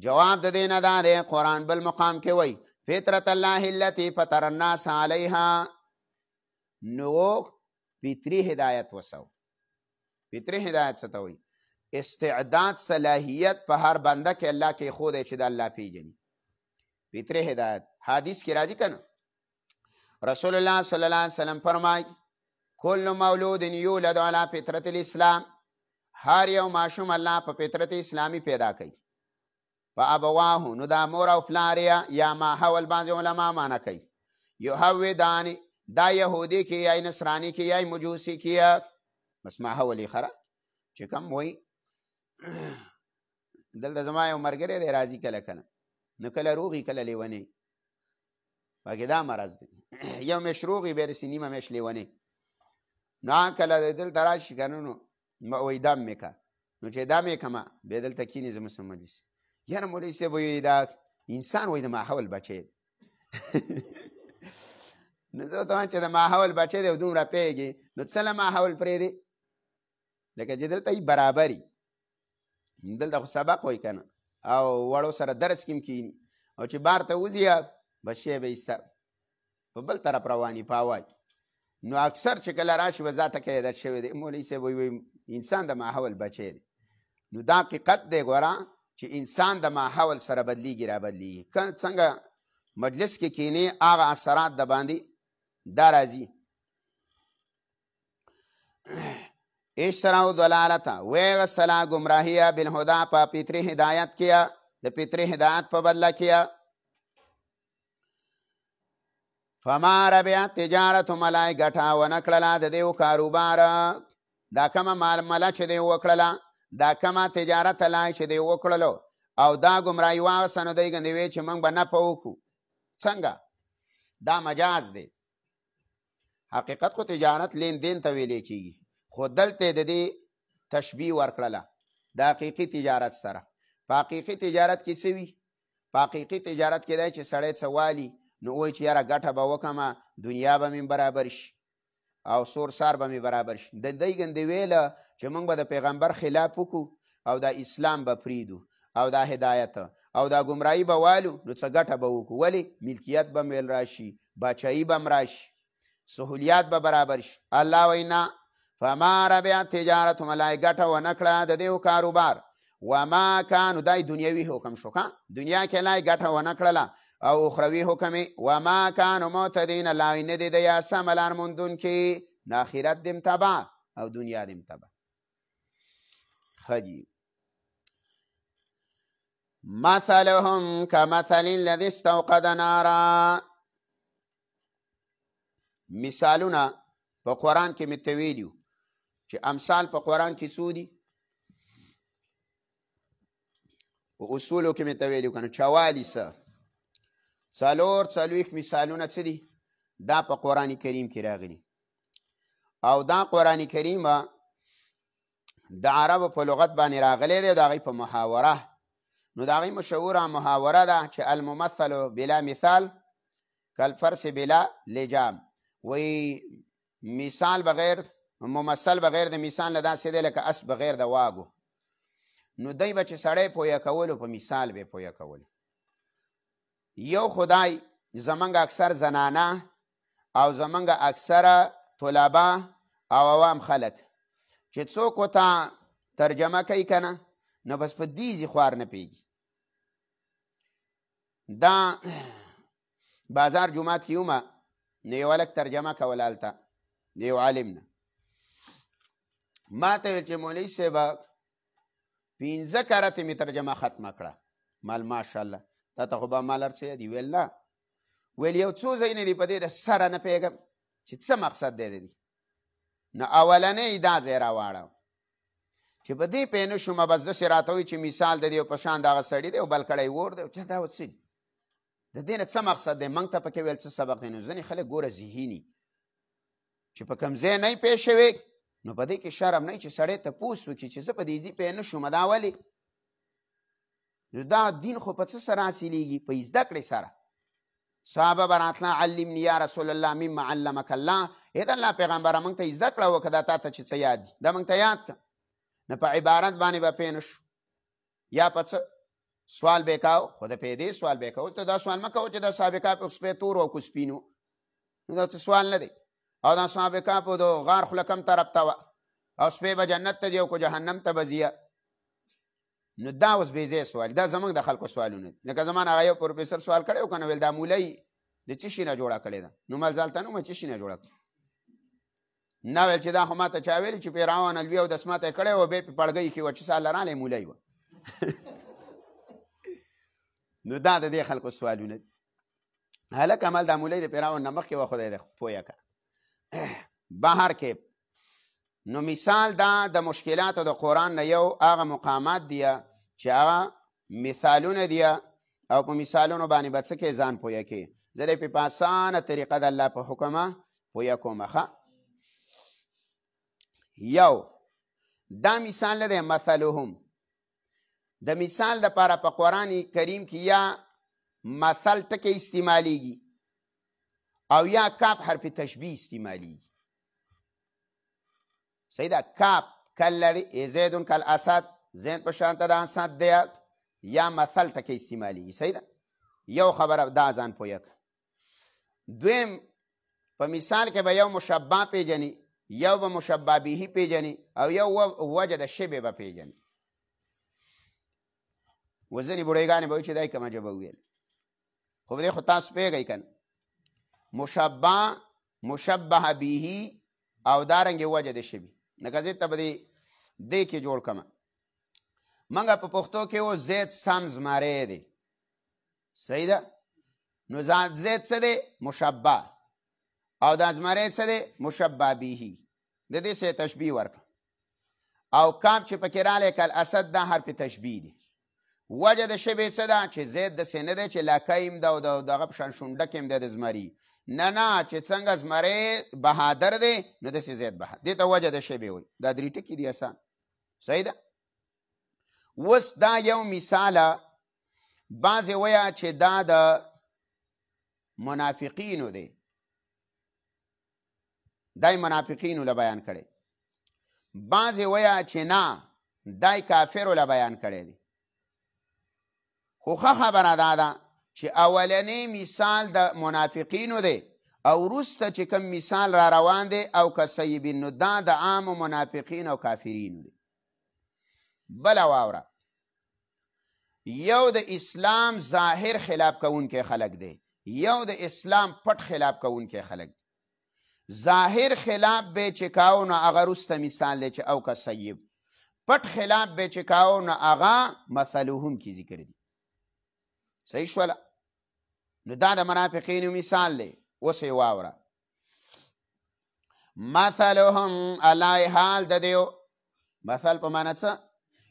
جواب د دې نه دا دی قرآن بل مقام کې وایي فطرة الله التي فطر الناس عليها نو فطری هدایت وسو فطری هدایت څه ته وایي استعداد صلاحیت په هر بنده کې الله کې خو دی چې د الله پیژني فطری هدایت حدیث کې راځي که نه رسول الله صلی الله علیه وسلم فرمای کل مولود یولد علی فطرة الاسلام هر یو ماشوم الله په فطرت اسلامی پیدا کوي فابواه نو دا مور او پلار یا ما حول بعض علما معنا کوي یهودان دا یهودی کې یا نصرانی کې یا مجوسی کې بس ما حول خره چې کوم وای دلته زما یو مرګره دی راځي کله کله نو کله روغي کله لیونی باقي دا مرض دی یو مشروغي به رسې نیمه مش لیونی نو کله دلته راشي که نو وای دم مې که نو چې دم یې کمه بیا دلته کینې زه مسلماني سي یاره مولوي صاحب وایي دا انسان وایي د ماحول بچی نو زه ورته وایم چې د ماحول بچی دی او دومره پوهېږي نو څه له ماحول پرېږدې لکه چې دلته یې برابري دلته خو سبق وایي که نه او وړو سره درس کې هم کښېني او چې بار ته وځي بس شی به یې په بل طرف رواني په هوا نو اکثر چې کله راشي به دا ټکی عادت شوی دی مولوي صاحب وایي انسان د ماحول بچی دی نو دا حقیقت دی ګوره چې انسان د ماحول سره بدلیږي را بدلیږي څنګه مجلس کې کینې هغه اثرات د باندې دا راځي اشتراو دلالتا ویغسلا گمراهیه بالهدا پا پیتری هدایت کیا د پیتری هدایت په بدله کیا فما ربیا تجارت ملای ګټه ونکړله د دیو کاروبار دا کمه مالمله چې دی وکړله دا کمه تجارت لای چې دی وکړلو او دا ګمراهي واغسته نو دی ګندې وی چې موږ به نفع وکړو څنګه دا مجاز دی حقیقت خو تجارت لین دین ته ویلی کېږي خو دلته د دې تشبیه ورکړله د حقیقي تجارت سره په حقیقي تجارت کې څه وي په حقیقي تجارت کې دی چې سړی څه والي نو وایي چې یاره ګټه به وکړمه دنیا به مې برابر شي او سور سار به مې برابر شي د دی ګندې ویله چې موږ به د پیغمبر خلاف وکړو او دا اسلام به پریږدو او دا هدایت او دا ګمراهي به والو نو څه ګټه به وکړو ولې ملکیت به میل راشي باچایي به م راشي سهولیات به برابر شي الله وایي نه فما ربحت تجارتهم ملای ګټه ونه کړه د دیو کاروبار وما کانو دای دنیوي حکم شو که دنیا کې لای ګټه ونه کړله او اخروي حکم وما کانو معتدین الله نه دی د یا سم لار موندونکي نه آخرت دیم تباه او دنیا دیم تباه خجی مثلهم كمثل الذي استوقد نارا مثالونه په قرآن کې مې ته ویلي چې امثال په قرآن کې څو دي په اصولو کې مې ته ویلي که نه 44 څلوېښت مثالونه څه دي دا په قرآن کریم کې راغلي او دا قرآن کریم د عربو په لغت باندې راغلی دی د هغوی په محاوره نو د هغوی مشهوره محاوره ده چې الممثل بلا مثال کالفرس بلا لجام وی مثال بغیر ممثل بغیر د مثال نه داسې دی لکه اس بغیر د واګو نو دی به چې سړی پویه کولو په مثال به پویه کولو یو خدای زمونږ اکثر زنانه او زمونږ اکثره طلبه او عوام خلک چې څوک ورته ترجمه کوي که نه نو بس په دیزې خوار نه پیږي دا بازار جومات کې یومه نو یو هلک ترجمه کوله هلته د یو عالم نه ما ته ویل چې مولوي صاحب 15 کرته مې ترجمه ختمه کړه مال ماشاءالله تا ته خو به مال هر څه یادي ویل نه ویل یو څو ځایونه دي په دې د سره نه پوهېږم چې څه مقصد دی د دې نو اولنی دا ځای راواړه چې په دې پوه نه شومه بس داسې راته وایي چې مثال د دې په شان دغه سړي دی او بل کړی اور دی چې دا څه د دې نه څه مقصد دی موږ ته پکې ویل څه سبق دی نو ځینې خلک ګوره ذهیني چې په کوم ځای نه پوه شوې نو په دې کې شرم نه چې سړی تپوس وکړي چې زه په دې ځای پوه نه شومه دا ولې نو دا دین خو په څه سره حاصلېږي په زده کړې سره صحابه به راتله علمني یا رسول الله مما علمک الله ای د الله پیغمبره موږ ته زده کړه وکړه دا تا ته چې څه یاد دي دا موږ ته یاد کړه نه په عبارت باندې به پوه نه شو یا په څه سوال به کوو خو د پیدې سوال به کوو ته دا سوال مه کوو چې دا سابقه په سپی تور او کو سپینو نو دا څه سوال نه دی او دا سابقه په د غار خوله کم طرف ته وه او سپی به جنت ته ځي او کو جهنم ته به ځي نو دا اوس بې ځایه سوال دا زموږ د خلکو سوالونه دي لکه زما نه هغه یو پروفیسر سوال کړی و که نه ویل دا مولۍ د څه شي نه جوړه کړې ده نو مال ځالته نه ومه څه شي نه جوړه کړه نه ویل چې دا خو ما ته چا ویلي چې پیراون الوي او دس ماته یې کړی و بیا پې پړګۍ ایښې وه چې سال رالی مولۍ وه نو دا د دې خلکو سوالونه دي هلک عمل دا مولۍ د پیراون نه مخکې وه خدای دې پویه که بهر کې نو مثال دا د مشکلاتو د قرآن نه یو هغه مقامات دی چې هغه مثالونه دی او په مثالونو باندې به څه کې ځان پویه کې زه دې په اسانه طریقه د الله په حکمه پویه کومه ښه یو دا مثال نه دی مثلهم د مثال دپاره په قرآن کریم کې یا مثل ټکی استعمالیږي او یا کاف حرف تشبیه استعمالیږي صحیح ده کاف کالذي زید کالاسد زین په شانته د اسد دی یا مثل ټکی استعمالیږي صحیح ده یو خبره دا ځان پویه که دویم په مثال کې به یو مشبع پیژني، یو به مشبع به پیژني، او یو وجه د شبه به پیژني. وزنی بوډېګانې به وایي چې دای کومه ژبه وویل، خو دې خو تاسو پوهېږئ که نه. مشبع، مشبه به او دارنګې وجه د شبه. لکه زه ته به دې کې جوړ کړم. موږ په پښتو کې و زید سم زمری دی، صحیح ده؟ نو زید څه دی؟ مشبع، او دا زمری څه دی؟ مشبه به. د دې سره تشبیه ورکړه. او کاف چې پکې رالی کل اسد دا حرف تشبیه دی. وجه د شبه څه ده؟ چې زید داسې نه دی چې لکیم ده او دغه په شان شونډک هم دی د زمري. نه چې څنګه زمری بهادر دی نو داسې زید بهادر. دې ته وجه د شبه وایي. دا درې ټکي دي اسان، صحیح ده؟ اوس دا یو مثاله، بعضې وایه چې دا د منافقینو دی، دای منافقینو له بیان کړی. بعضې وایه چې نه، دای کافرو له بیان کړی دی. خو ښه خبره دا ده چې اولنی مثال د منافقینو دی او وروسته چې کوم مثال را روان دی او کسیبین، نو دا د عامو منافقین او کافرینو دی. بله واوره، یو د اسلام ظاهر خلاف کوونکی خلک دی، یو د اسلام پټ خلاف کوونکی خلک دی. ظاهر خلاف به چې کاو نو هغه وروسته مثال دی چې او کسیب. پټ خلاف به چې کاو نو هغه مثلهم کې ذکر دی. صحیح شوله؟ نو دا د منافقینو مثال دی. اوس یې واوره. مثلهم الله حال د دیو، مثل په معنی څه؟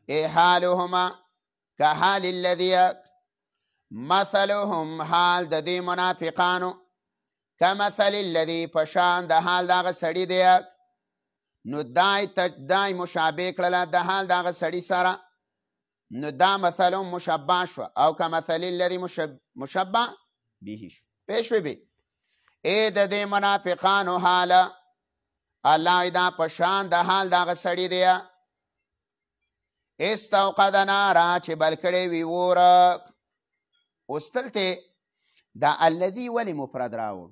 ای حالهما که حال الذی، مثلهم حال د دې منافقانو، که مثل الذی پشان د حال دغه سړي دی. نو دای مشابه کړله د حال دغه سړي سره، نو دا مثلهم مشبع شو، او که مثل الذی مشبع به شو. پوه شوې بې؟ ای د دې منافقانو حاله، الله دا پشان د حال دغه سړي دی. استوقد نارا چې بل کړی وي وره. اوس دلته دا الذي ولې مفرد راوړ؟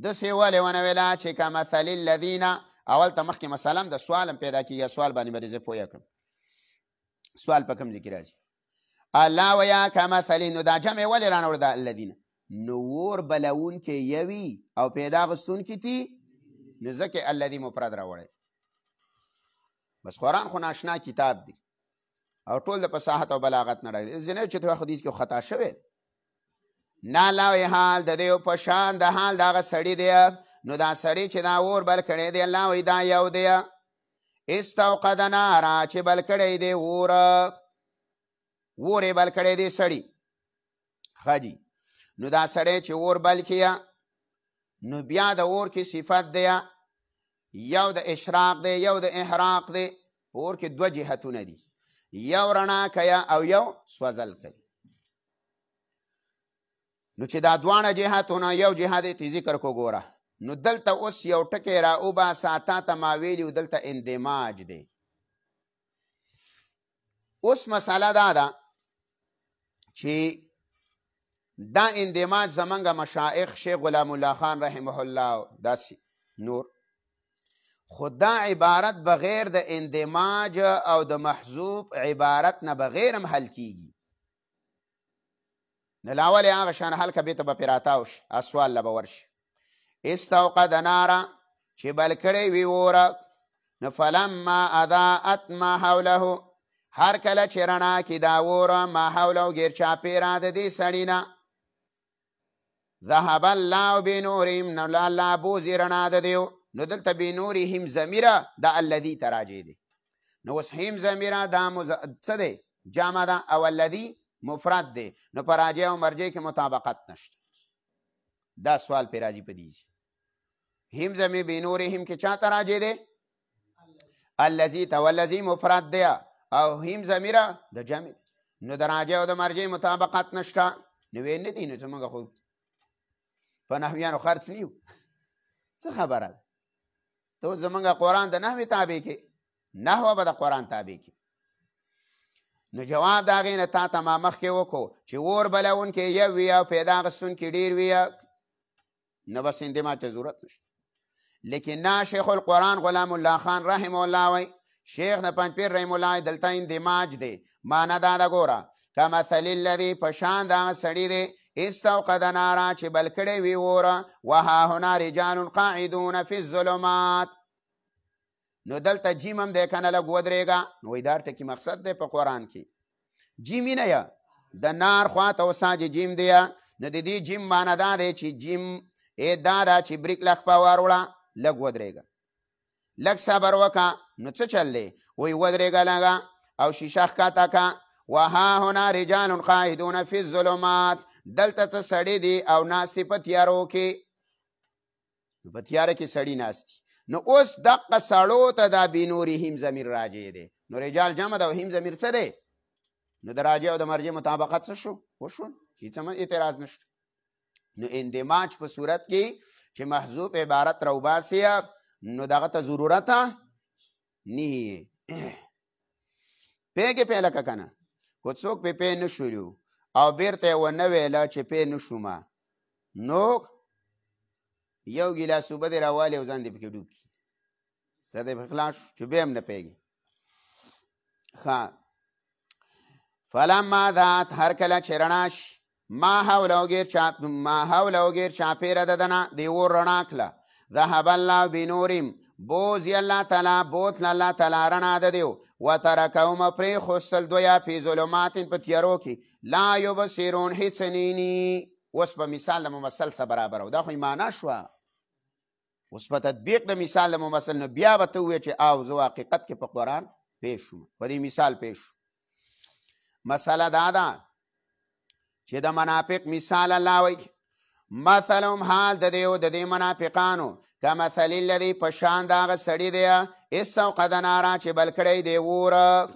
داسې ولې ونه ویله چې که مثل الذین، اول ته مخکې مثلا د سوالم پیدا کېږي. سوال باندې به زه پوه کړم سوال په کوم ځای کې راځي. الله ویا که مثل، نو دا جمع ولې رانوړه د الذین؟ نو ور بلونکې یوي او پیدا غوښتونکي تي، نو ځکه الذي مفرد راوړی. بس قرآن خو ناشنا کتاب دی او ټول د فصاحت او بلاغت نه راځي. ځینې چې تو حدیث کې خطا شوی نه لاوی حال د دیو په شان د حال دغه سړي دی. نو دا سړي چې دا اور بل کړی دی، الله وایي دا یو دی. استوقد نارا چې بل کړی دی اور یې بل کړی دی سړي. ښه جي. نو دا سړی چې اور بل کړي، نو بیا د اور کې صفت دی، یو د اشراق دی یو د احراق دی. په اور کې دوه جهتونه دي، یو رڼا کوي او یو سوځل کوي. نو چې دا دوانه جهتونه یو جهت ته ذکر کو ګوره. نو دلته اوس یو ټکی را وباسه، تا ته ما ویلي دلته اندماج دی. اوس مسئله دا ده چې دا اندماج زمونږ مشایخ شیخ غلام الله خان رحمه الله داسې نور، خود دا عبارت بغیر د اندماج او د محذوف عبارت نه بغیر هم حل کیږي. نو لاول هغه شان حل که بیته به پې راتاوشي، سوال له به ورشي. استوقد نارا چې بل کړی وي اوره، نو فلما اضاءت ما حوله، هر کله چې رڼا کې دا اوره ما حوله ګیر چاپېره د دې سړي نه، ذهب الله بنورهم، نو الله بوزي رڼا د دیو. نو دلته بنورهم ضمیره د الذي ته راجع دی. نو اوس هم ضمیره دا څه دی؟ جمع ده، او الذي مفرد دی. نو په راجع او مرجع کې مطابقت نشته. دا سوال پې راځي په دې هم ضمیر بنورهم کې چا ته راجع دی؟ الذي ته. والذي مفرد دی او هم ضمیره د جمع. نو د راجع او د مرجع مطابقت نشته. نو ویې نه دي. نو زمونږ خو په نحویانو خرڅ نیو، څه خبره ده؟ ته زمونږ قرآن د نحوې تابع کې، نحوه به د قرآن تابع کې. نو جواب د هغې نه تا ته ما مخکې وکړو چې اور بلونکې یو وي او پیدا اخیستونکي ډېر وي. نه بس اندماج ته ضرورت نشته. لیکن نه شیخ القرآن غلام الله خان رحمه الله وی شیخ د پنځپیر رحمه الله دلته اندماج دی. معنا دا ده ګوره کمثل الذي په شان د هغه سړي دی استوقد نارا چې بل کړی وي اوره وهاهنا رجال قاعدون فی الظلمات. نو دلته جیم هم دی که نه لږ ودرېږه. نو وایي دا ټکي مقصد دی په قرآن کې جیمي نه یا د نار خواته وساجې جیم دی. نو د دې جیم معنا دا دی چې جیم دا ده چې بریک لږ په ور وړه لږ ودرېږه لږ صبر وکړه. نو څه چل دی وایي ودرېږه لږه او شیشه ښکته که. وهاهنا رجال قاعدون فی الظلمات دلته څه سړي دي او ناستې په تیارو کې. په تیاره کې سړي ناستي. نو اوس دقه سړو ته دا بنورهم ضمیر راجع دی. نو رجال جمع ده او هم ضمیر څه دی؟ نو د راجع او د مرجع مطابقت څه شو؟ وشول هېڅ اعتراض نشته. نو اندماج په صورت کې چې محذوف عبارت راوباسي نو دغه ته ضرورت نه پیږې پې لکه که نه که څوک پې پې نه شولو او بیرته یې ونه ویله چې پې نه شومه نو یو ګیلاس اوبه دې راوالې او ځان دې پکې ډوب کړي څه دی پکې خلاص شو چې بیا هم نه پوهېږي. ښه فلما ذات هر کله چې رڼا شي ما حوله و ګیر چاپېره د ده نه دې اور رڼا کړه. ذهب الله بنورهم بوزي الله تعالی بوتله الله تعالی رڼا د دیو وترکهم پرېښوستل دوی فی ظلمات په تیارو کې لا یبصرون هېڅ نیني. اوس په مثال د ممثل سره برابر و دا خو معنا شوه. اوس په تطبیق د مثال د ممثل نو بیا به ته ووایې چې او زه حقیقت کې په قرآن پېښ شوم په دې مثال پېښ شو. مسله دا ده چې د منافق مثال الله وایي مثلهم حال د دیو د دې منافقانو کمثل الذي په شان د هغه سړي دی استوقد نارا چې بل کړی دی اوره.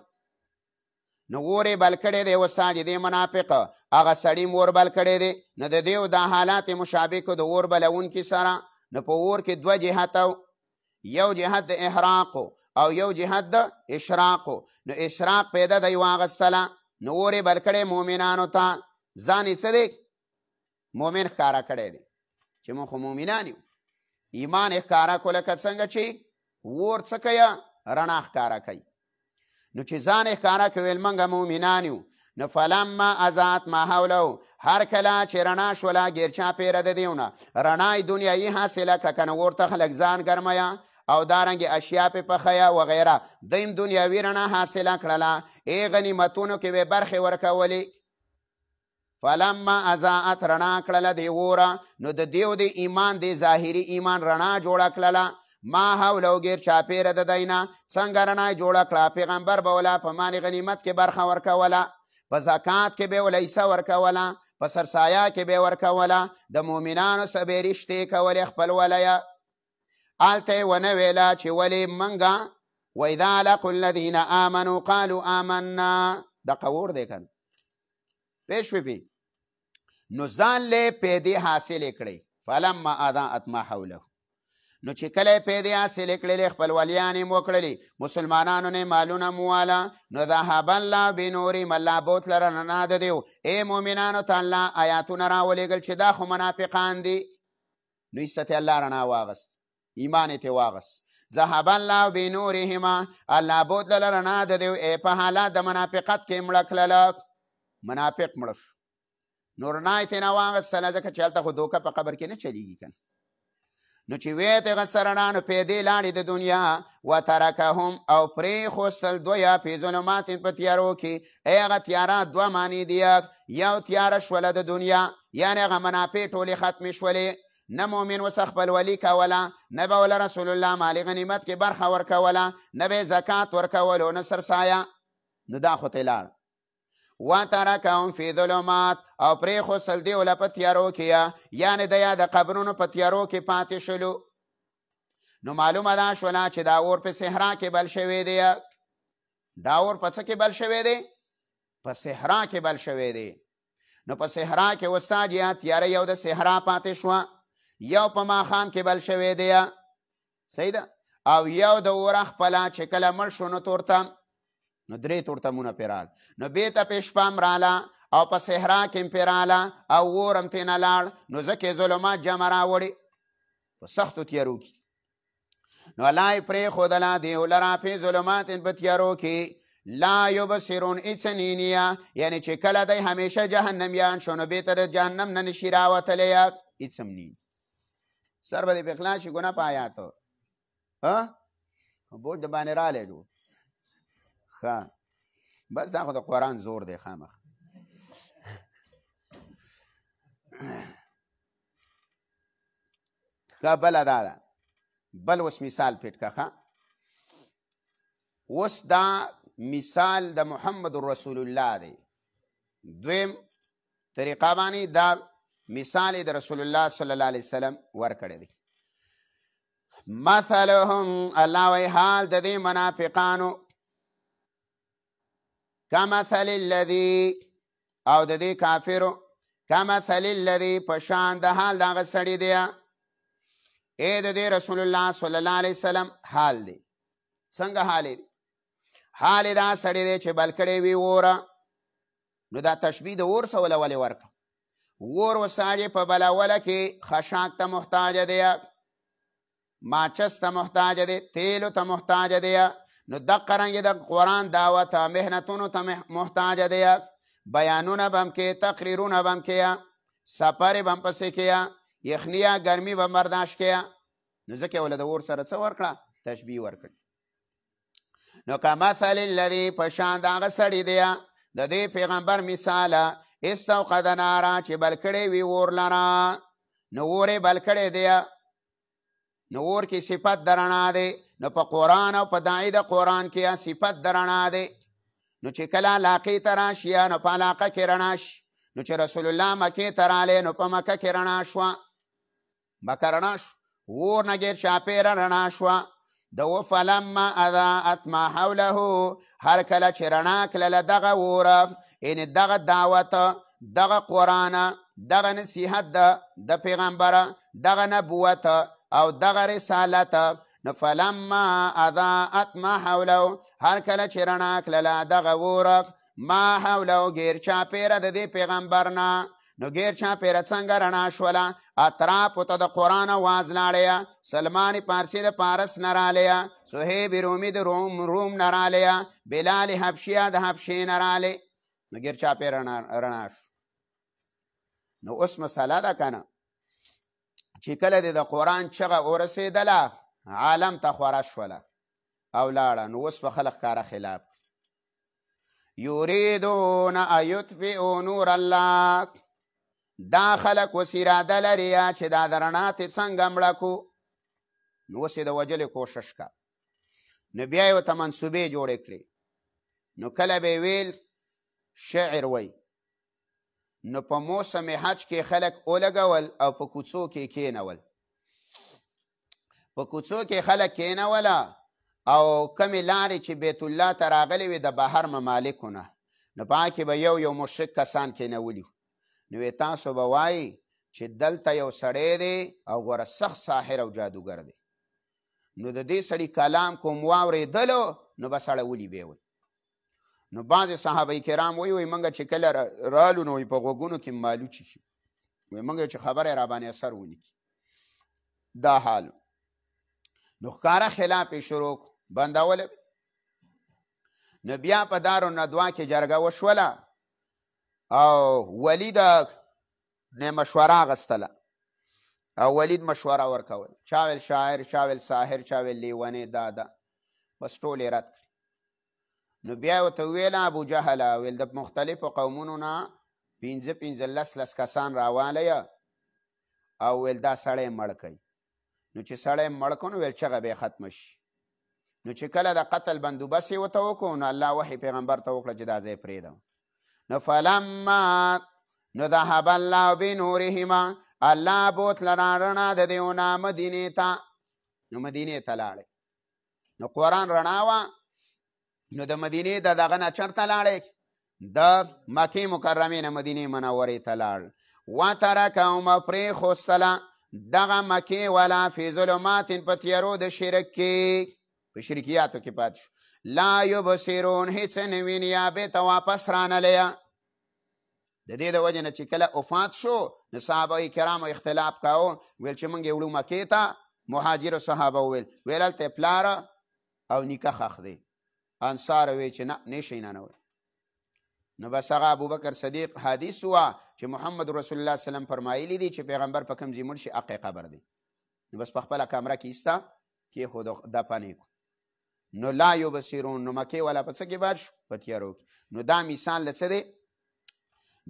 نو اور یې بل کړی دی وساجې دې منافق هغه سړي مور بل کړی دی. نو د دیو دا حالات مشابه کو د اور بلونکي سره. نو په اور کې دوه جهت یو جهت د احراق او یو جهت د اشراق. نو اشراق پیدا دی واغستله نو اور یې بل کړی مؤمنانو ته ځان یې څه دی مؤمن ښکاره کړی دی چې موږ خو مؤمنان یو. ایمان یې ښکاره کړو لکه څنګه چې اور څه کوي رڼا ښکاره کوي. نو چې ځان یې ښکاره کوي ویل موږ مؤمنان یو. نو فلما اضاءت ما حوله هر کله چې رڼا شوله ګیر چاپېره د دیو نه رڼا یې دنیایي حاصله کړه که نه ورته خلک ځان ګرمه او دارنګې اشیا پې پخیه وغیره دویم دنیاوي رڼا حاصله کړله. ای غنیمتونو کې به برخې ورکولې. فلما اضاءت رڼا کړله د اوره نو د دیو د ایمان د ظاهري ایمان رڼا جوړه کړله. ما حوله ګیر چاپېره د دی نه څنګه رڼا یې جوړه کړه پیغمبر به وله په مال غنیمت کې برخه ورکوله په زکات کې به وله حصه ورکوله په سرسایه کې به ورکوله د مؤمنانو سره به یې رشتې کولې خپل ولیه. هلته یې ونه ویله چې ولې منګه واذا لقوا الذین آمنوا قالوا آمنا دقه اور دی که نه پوه شوې پې نو ځان له پیدې حاصلې کړئ. فلما اضاءت ما حوله نو چې کله یې پیدې حاصلې کړلې خپل ولیان یې مو کړلې مسلمانانو نه مالونه مو واله. نو ذهب الله بنورهم الله بوتله رڼا د دیو. ای مؤمنانو ته الله آیاتونه راولېږل چې دا خو منافقان دي. نو ایسته الله رڼا واغست ایمان یې ترې واغست. ذهب الله بنورهما الله بوتله رڼا د دیو. ای په حالات د منافقت کې مړه کړله منافق مړه شو. نو رڼا یې ترېنه واغستله ځکه چې هلته خو دوکه په قبر کې نه چلیږي که نه. نو چې ویې ته غسه رڼا نو پیدې لاړې د دنیا وترکهم او پرېښوستل دوی فی ظلمات په تیارو کې. ای هغه تیاره دوه معنی دي. یو تیاره شوله د دنیا یعنې هغه منافع ټولې ختمې شولې. نه مؤمن اوس خپل ولی کوله نه به وله رسول الله مال غنیمت کې برخه ورکوله نه به زکات ورکولو نه سرسایه. نو دا خو ته لاړ. وترکهم فی ظلمات او پرېښوستل دې وله په تیارو کې یعنې د یا د قبرونو په تیارو کې پاتې شلو. نو معلومه دا شوله چې دا اور په صحرا کې بل شوی دی. دا اور په څه کې بل شوی دی؟ په صحرا کې بل شوی دی. نو په صحرا کې استاد یا تیاره یو د صحرا پاتې شوه یو په ماښام کې بل شوی دی. صحیح ده. او یو د اوره خپله چې کله مړ شو نو تورته نو 3 تورتمونه پې رال نو بېرته پې شپه م راله او په صحرا کې م پې راله او اور م ترېنه لاړ نو ځکه ظلمات جمع راوړې په سختو تیارو کې نو الله یې پرېښودله دیو لره فی ظلمات په تیارو کې لا یبصرون هېڅ نینیه یعنې چې کله دی همیشه جهنمیان شو نو بېرته د جهنم نه نشي راوتلی هېڅ هم نی سر به دې په اخلاص شي ګناه په آیاتو بوج د باندې رالی جو ښه بس دا خو د قرآن زور دی خامخ ښه بله دا ده بل اوس مثال پیټ که ښه اوس دا مثال د محمد رسول الله دی دویم طریقه باندې دا مثال د رسول الله صلی الله علیه وسلم ورکړی دی مثلهم الله وی حال د دې منافقانو کمثل الذي او د دې کافرو کمثل الذي په شان د حال دغه سړي دی ای د دې رسول الله صلی الله علیه وسلم حال دی څنګه حال دی حال دا سړی دی چې بل کړی وي اوره نو دا تشبیه د اور سره ولې ورکړه اور وسایې په بلوله کې خشاک ته محتاج دی ماچس ته محتاج دی تیلو ته محتاج دی نو دقه رنګې د قرآن دعوت محنتونو ته محتاج دی بیانونه به هم کې تقریرونه به هم کې سفرې به هم پسې کې یخنیه ګرمي به برداشت کې نو ځکه یې له د اور سره څه ورکړه تشبیه ورکړي نو کمثل الذي په شان د هغه سړي دی د دې پیغمبر مثاله استوقد نارا چې بل کړی وي اور لره نو اور یې بل کړی دی نو اور کې صفت د رڼا دی نو په قرآن او په داعی د قرآن کې صفت د رڼا دی نو چې کله علاقې ته راشي نو په علاقه کې رڼا شي نو چې رسول الله مکې ته رالی نو په مکه کې رڼا شوه مکه رڼا شو اور نه ګیر چاپېره رڼا شوه د فلما اضاءت ما حوله هر کله چې رڼا کړله دغه اوره یعنې دغه دعوت دغه قرآن دغه نصیحت د پیغمبره دغه نبوت او دغه رسالت نو فلما اضاءت ما حوله هر کله چې رڼا کړله دغه اوره ما حوله ګیر چاپېره د دې پیغمبر نه نو ګیر چاپېره څنګه رڼا شوله اطرافو ته د قرآن اواز لاړی سلمان پارسی د پارس نه رالی صهیب رومي د روم نه رالی بلال حبشیه د حبشې نه رالی نو ګیر چاپېره رڼا شو نو اوس مسله ده که نه چې کله دې د قرآن چغه ورسېدله عالم ته خوره شوله او لاړه نو اوس په خلق ښکاره خلاف یریدون ان یطفئوا نور الله دا خلق اوس اراده لري چې دا د رڼا ته څنګه مړه کړو نو اوس یې د وجلې کوشش کا نو بیا یې ورته منصوبې جوړې کړې نو کله به ویل شعر وی نو په موسم حج کې خلک ولګول او په کوڅو کې کېنول په کوڅو کې خلک کېنوله او کمې لارې چې بیت الله ته راغلې وې د بهر ممالکو نه نو په هغه کې به یو مشرک کسان کېنولي نو تاسو به وایي چې دلته یو سړی دی او ګوره سخت ساحر او جادوګر دی نو د دې سړي کلام کوم واورېدلو نو به سړی ولي به وي نو بعضې صحابه کرام وایي موږ چې کله رالو نو په غوږونو کې مالوچې شي وایي موږ چې خبره را باندې اثر ونکړي دا حال نو ښکاره خلاف یې شروع کړو بندوله نو بیا په دارالندوه کې جرګه وشوله او ولید نه مشوره اخیستله او ولید مشوره ورکول چا ویل شاعر چا ویل ساحر چا ویل لیونی دا بس ټول یې رد کړي نو بیا یې ورته وویله ابو جهل ویل د مختلفو قومونو نه 15 کسان راوالیه او ویل دا سړی مړ کوي نو چې سړی مړ کړو نو ویل چغه به یې ختمه شي نو چې کله د قتل بندوبست یې ورته وکړو نو الله وحی پیغمبر ته وکړه چې دا ځای پرېږدم نو فلما نو ذهب الله بنورهما الله بوتله رڼا د دې نه مدینې ته نو مدینې ته لاړې نو قرآن رڼا وه نو د مدینې د دغه نه چېرته لاړې د مکې مکرمې نه مدینې منورې ته لاړ وترکهم پرېښوستله دغه مکې والا فی ظلمات په تیارو د شرک کې په شرکیاتو کې پاتې شو لا یبصرون هیڅ نه ویني یا بېرته واپس رانلیا. د دې د وجې نه چې کله وفات شو نو صحابه کرامو اختلاف کاوه، ویل چې موږ یې وړو مکې ته. مهاجرو صحابه ویل هلته پلاره او نیکه ښخ دی. انصار وی چې نه نشئ ننوئ. نو بس هغه ابوبکر صدیق حدیث وه چې محمد رسول الله سلم فرمایلی دي چې پیغمبر په کوم ځای مړ شي حق قبر دی. نو بس په خپله کمره کې ایسته کېښود دفن یې کړو. نو لا یبصرون نو مکې والا په څه کې باد شو؟ په تیارو کې. نو دا مثال له څه دی؟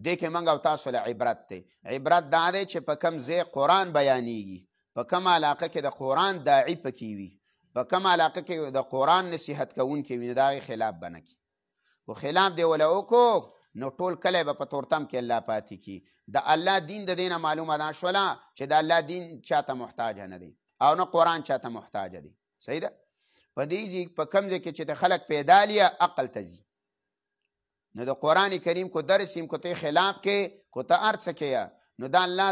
دې کې موږ او تاسو له عبرت دی. عبرت دا دی چې په کوم ځای قرآن بیانیږي، په کوم علاقه کې د قرآن داعي پکې وي، په کوم علاقه کې د قرآن نصیحت کوونکي وي، د هغې خلاف به نه کړي. خو خلاف دی وله وکړو نو ټول کلی به په تورتم کې الله پاتې کي. د الله دین د دې نه معلومه دا شوله چې د الله دین چاته محتاجه نه دی او نه قرآن چاته محتاجه دی. صحیح ده؟ په دې په کوم ځای کې چې د خلک پیدا لیه عقل ته ځي. نو د قرآن کریم کو درس یم کو ته خلاف کې کو ته هر څه کې نو دا الله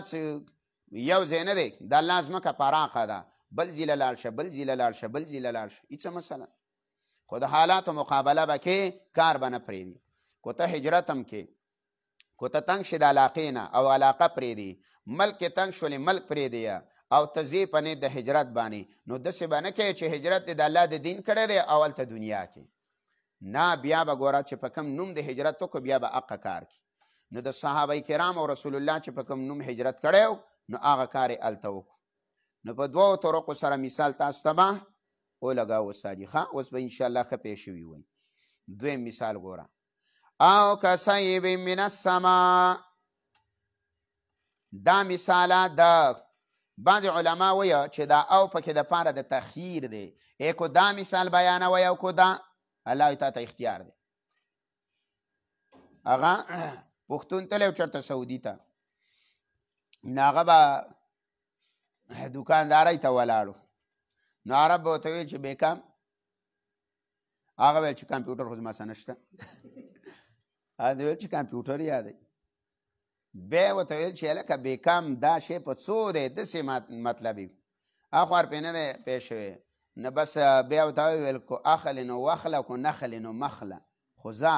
یو ځای نه دی، د الله ځمکه پراخه ده، بل ځای له لاړ شه، بل ځای له لاړ شه، بل ځای له لاړ شه، هېڅ مسله. خو د حالاتو مقابله به کې کار به نه پرېږدي. کو ته هجرت هم کې، کو ته تنګ شي د علاقې نه او علاقه پرېږدي، ملک کې تنګ شولې ملک پرېږدي او ته ځې په نیت د هجرت باندې، نو داسې به نه کوې چې هجرت دې د الله د دین کړی دی او هلته دنیا کې. نه، بیا به ګوره چې په کوم نوم د هجرت وکړو بیا به حقه کار کړي. نو د صحابه کرام او رسول الله چې په کوم نوم هجرت کړی نو هغه کار یې هلته وکړو. نو په دوو طرقو سره مثال تاسو ته به ولګاو استادي. ښه، اوس به انشاءالله ښه پېښ شوي وي. دویم مثال ګوره، او کصیب من السما. دا مثاله د بعضې علما وایه چې دا او پکې دپاره د تخییر دی. کو دا مثال بیانوی او کو دا، الله تا ته اختیار دی. هغه پښتون تللی چېرته سعودي ته، نو هغه به دوکاندارۍ ته ولاړو، نو عرب به ورته ویل چې بیکم، هغه ویل چې کمپیوټر خو زما سره نشته. هغه ویل چې کمپیوټر یادوي. بیا یې ورته ویل چې هلکه بیکم دا شی په څو دی، داسې مطلب یې هغه خو ورپې نه دی پېښ شوی. نو بس بیا ورته ویل کو اخلې نو وخله کو نخلې نو مخله، خو ځه.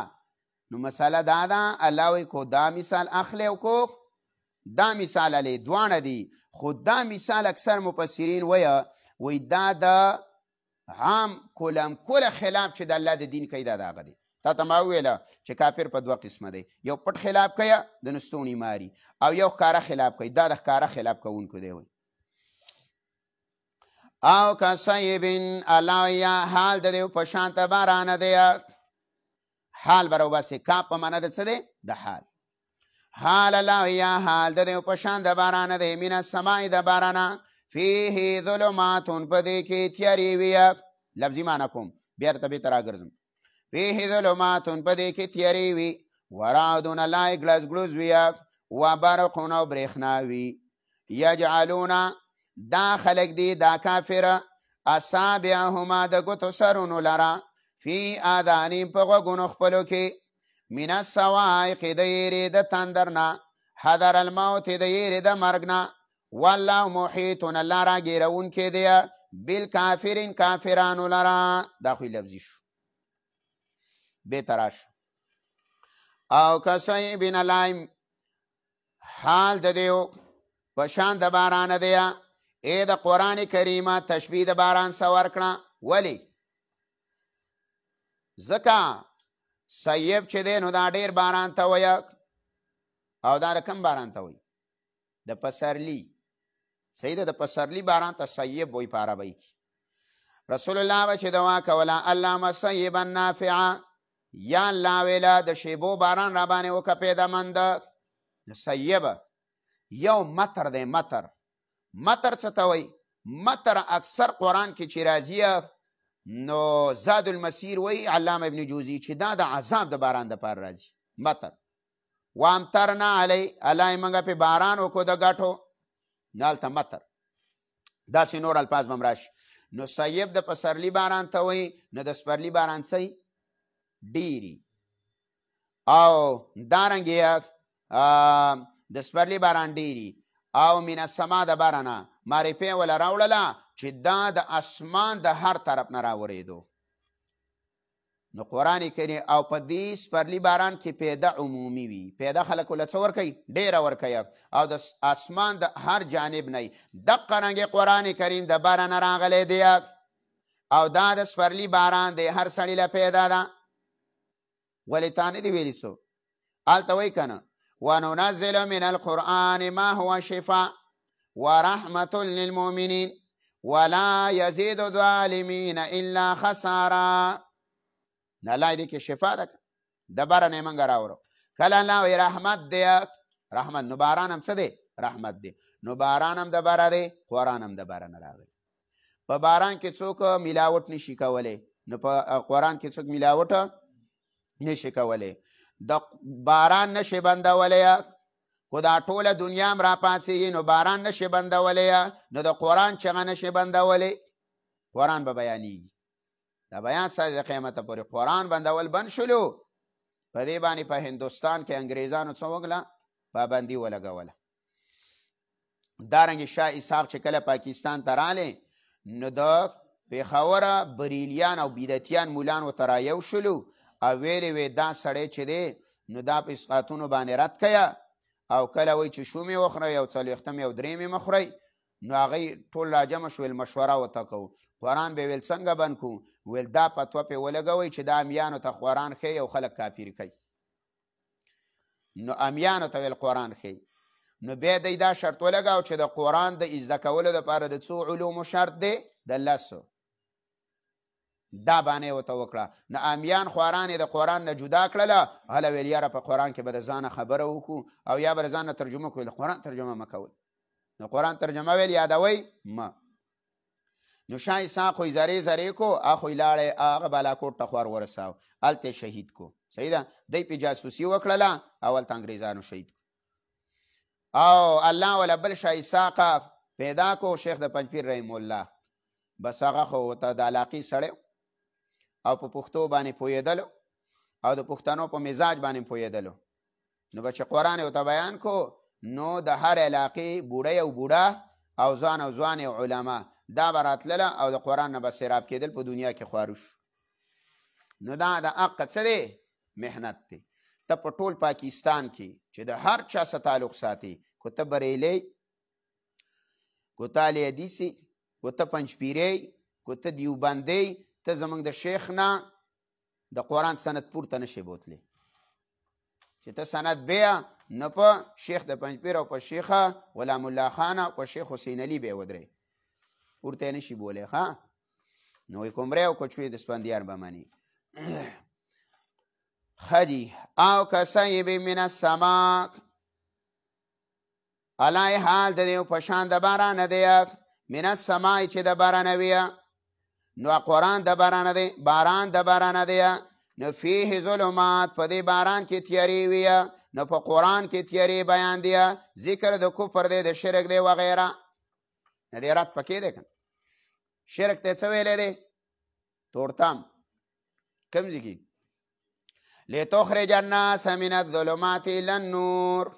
نو مسله دا ده، الله وایي کو دا مثال اخلې او کو دا مثال علی دواړه دي. خو دا مثال اکثر مفسرین وایي دا د عام کلم کله خلاف چې د الله د دین کوي دا دغه دی. تا ته ما وویله چې کافر په دوه قسمه دی، یو پټ خلاف کوي د نستونی ماری، او یو ښکاره خلاف کوي، دا د ښکاره خلاف کوونکو دی. وایي او کصیبن، الله یا حال د دې په شانته بارانه دی. حال به راوباسې، کاپ په معنا د څه دی؟ د حال. حال الله یا حال د دې په شان د بارانه دی، من السماء د بارانه، فیه ظلماتون په دې کې تیارې وي. لفظي معنا کوم، بیا ورته بېرته راګرځم. فیه ظلماتون په دې کې تیارې وي، ورعدون الله ګړز ګړوز وي، وبرقون او برېښنا وي. یجعلون دا خلق دی دا کافر، اصابعهما د ګوتو سرونو لره، فی آذانهم په غوږونو خپلو کې، من الصواعق د یېرې د تندر نه، حذر الموت د یېرې د مرګ نه، والله محیطون الله راګیرونکی دی بالکافرین کافرانو لره. دا خو لفظي شو. بېرته راشه. او کصیب الله حال د دې په شان د بارانه دی. ای د قرآن کریمه تشبیه د باران څه ورکړه؟ ولې؟ ځکه صیب چې دی نو دا ډېر باران ته وایه، او دا د کوم باران ته وایي؟ د پسرلي. صحیح ده، د پسرلي باران ته صیب وایي په عربۍ کې. رسول الله به چې دعا کوله اللهم صیبا نافعا، یا الله ویله د شیبو باران را باندې وکړه پیدامند. صیبه یو مطر دی. مطر څه ته وایي؟ مطر اکثر قرآن کې چې راځي نو زاد المسیر وایي علامه ابن جوزی چې دا د عذاب د باران دپاره راځي. مطر وامطرنا علی، الله یې موږ پې باران وکړو د ګټو، نو هلته مطر. داسې نور الفاظ به هم راشي. نو صیب د پسرلي باران ته وایي، نو د سپرلي باران څه ډیری، او دارنګې د سپرلي باران ډیری. او من السما د بارانه معرفه ولا راوړله چې دا د اسمان د هر طرف نه راورېدو. نو قرآن کریم او په دې سپرلي باران کې پیدا عمومي وي پیدا خلک له څه ورکوي ډېره ورکوي او د اسمان د هر جانب نه دقه رنګې قرآن کریم د باره نه راغلی دی او دا د سپرلي باران دی هر سړي له پیدا ده ولې تا نه دي ویلي څو هلته وایي که نه وننزل من القرآن ما هو شفاء ورحمة للمؤمنين ولا يزيد الظالمين الا خسارا نه الله دې کې شفا ده د بره نه یې موږ راوړو کله الله وایي رحمت دی رحمت نو باران هم څه دی رحمت دی نو باران هم د بره دی قرآن هم د بره نه راغلی په باران کې څوک ملاوټ نشي کولی نو په قرآن کې څوک ملاوټ نشي کولی د باران نشي بندولی خو دا ټوله دنیا هم راپاڅېږي نو باران نشي بندولی نو د قرآن چغه نشي بندولی قرآن به بیانېږي دا بیان سره د قیامته پورې قرآن بندول بند شلو په دې باندې په هندوستان کې انګریزانو څه وکړه پابندي ولګوله دارنګې شاه اسحاق چې کله پاکستان ته رالی نو د پېښوره بریلیان او بیدتیان مولان ورته رایو شلو او ویلې وی دا سړی چې دی نو دا په اسقاطونو باندې رد کیه او کله وایي چې شومې وخورئ او څلوېښتم یو درېیمې مه خورئ نو هغوی ټول راجمع شول مشوره ورته کوو قرآن به ویل څنګه بند کړو ویل دا فتوه پې ولګوئ چې دا امیانو ته قرآن ښیي او خلک کافر کوي نو امیانو ته ویل قرآن ښیي نو بیا دی دا شرط ولګاو چې د قرآن د زده کولو دپاره د څو علومو شرط دی د لسو دا باندې ورته وکړه نو امیان خواران یې د قرآن نه جدا کړله هله ویل یاره په قرآن کې به د ځانه خبره وکړو او یا به د ځان نه ترجمه کړو د قرآن ترجمه مه کوئ نو قرآن ترجمه ویل یادوئ ما نو شاه اسحاق خو یې زرې زرې کو اخو یې لاړی هغه بالاکوټ ته خوار ورساو هلته شهید کو صحیح ده دی پې جاسوسي وکړله او هلته انګریزانو شهید کو او الله ولا بل شاه اسحاق پیدا کو شیخ د پنجپیر رحم الله بس هغه خو ته د علاقې سړی او په پښتو باندې پوهېدلو او د پښتنو په مزاج باندې پوهېدلو نو به چې قرآن یې ورته بیان کو نو د هر علاقې بوډۍ او بوډا او ځوان او ځوانې علما دا به راتلله او د قرآن نه به سیراب کېدل په دنیا کې خوارو شو نو دا د حق څه دی محنت دی ته په ټول پاکستان کې چې د هر چا سره تعلق ساتي که ته بریلی که ته اهل حدیث که ته پنجپیری که ته دیوبندی ته زمونږ د شیخ نه د قرآن سند پورته نشي بوتلی چې ته سند بیا نه په شیخ د پنجپیر او په شیخه غلام الله خان او په شیخ حسین علی به ودرې پورته نشي بولی ښه نو کومری او کوچوی د سپندیار به مني خجی او کسیب من السماء علای حال د دیو پشان د باران دی من السماء چې د باران وی نو قرآن د باران دی باران د باران دی نو فیه ظلمات په دې باران کې تیاری وی نو په قرآن کې تیاری بیان دی ذکر د کفر دی د شرک دی وغیره نه دی رات پکې دی شرک ته څه ویلی دی تورتم کوم ځای کې لتخرج الناس من الظلمات الى النور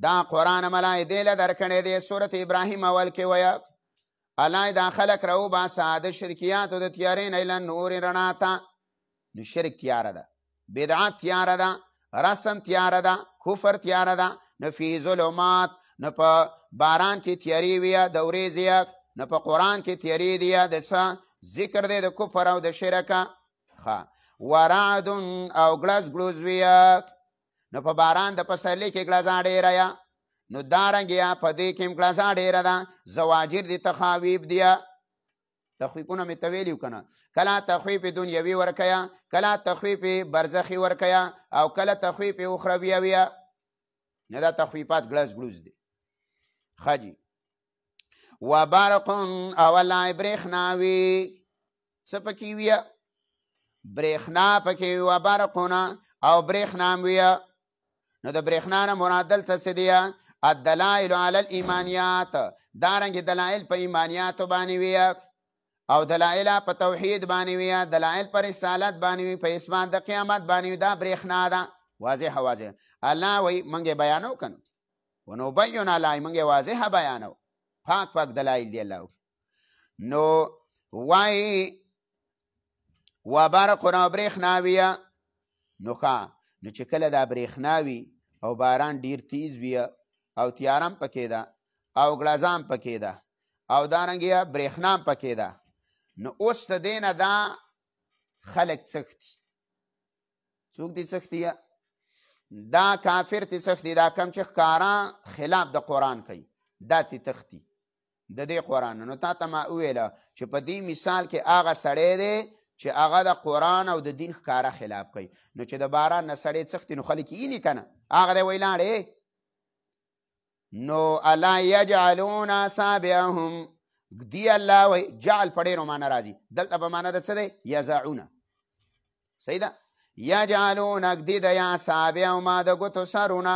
دا قرآن ملای دی له درکړی دی سورت ابراهیم اول کې ویه الله دا خلق راو باسه د شرکیاتو د تیارې نه الی النور رڼا ته نو شرک تیاره ده بدعت تیاره ده رسم تیاره ده کفر تیاره ده نو فی ظلمات نو په باران کې تیاری ویه د ورېځې نو په قرآن کې تیاری دی د څه ذکر دی د کفر او د شرکه ښه ورعد او ګلز ګلوز ویه نو په باران د پسرلي کې ګلزا ډېره یا نو دارنګې په دې کې هم ګلزا ډېره ده زواجر دي تخاویب دی تخویفونه مې ته ویلي که نه کله تخویف دنیوي ورکیه کله تخویف برزخي ورکیه او کله تخویف اخرویه ویه نه دا تخویفات ګلز ګلوز دی ښه جي وبرق او الله برېښنا وي څه پکې ویه برېښنا پکې وي وبرقونه او برېښنا هم ویه نو د برېښنا نه مراد دلته څه دی الدلائل علی الایمانیات دارنګې دلایل په ایمانیاتو باندې ویه او دلایل په توحید باندې ویه دلایل په رسالت باندې وي په اثبات د قیامت باندې وي دا برېښنا ده واضحه واضحه الله وایي موږ یې بیانو که نه ونبین علی موږ یې واضحه بیانو پاک پاک دلایل دی الله نو وایي وبرق او برېښنا وي نو ښه نو چې کله دا برېښنا وي او باران ډیر تیز وي او تیارم پکې ده او ګړزام پکې ده او دارنګه برېښنا پکې ده نو اوس د دې نه دا خلک څښتي څوک دي څښتي دا کافر تی څښتي دا کم چې ښکارا خلاف د قرآن کوي دا تی تښتي د دې قرآن نو تا ته ما وویله چې په دې مثال کې هغه سړی دی چې هغه د قرآن او د دین ښکاره خلاف کوي نو چې د باران نه سړی څښتي نو خلک یې که نه هغه دی وی لاړې نو الا یجعلون اصابعهم دی الله وی جعل په ډېرو معنی راځي دلته په معنی د څه دی یزعونه صحیح ده یجعلون اږدي د یا اصابعهما د ګوتو سرونه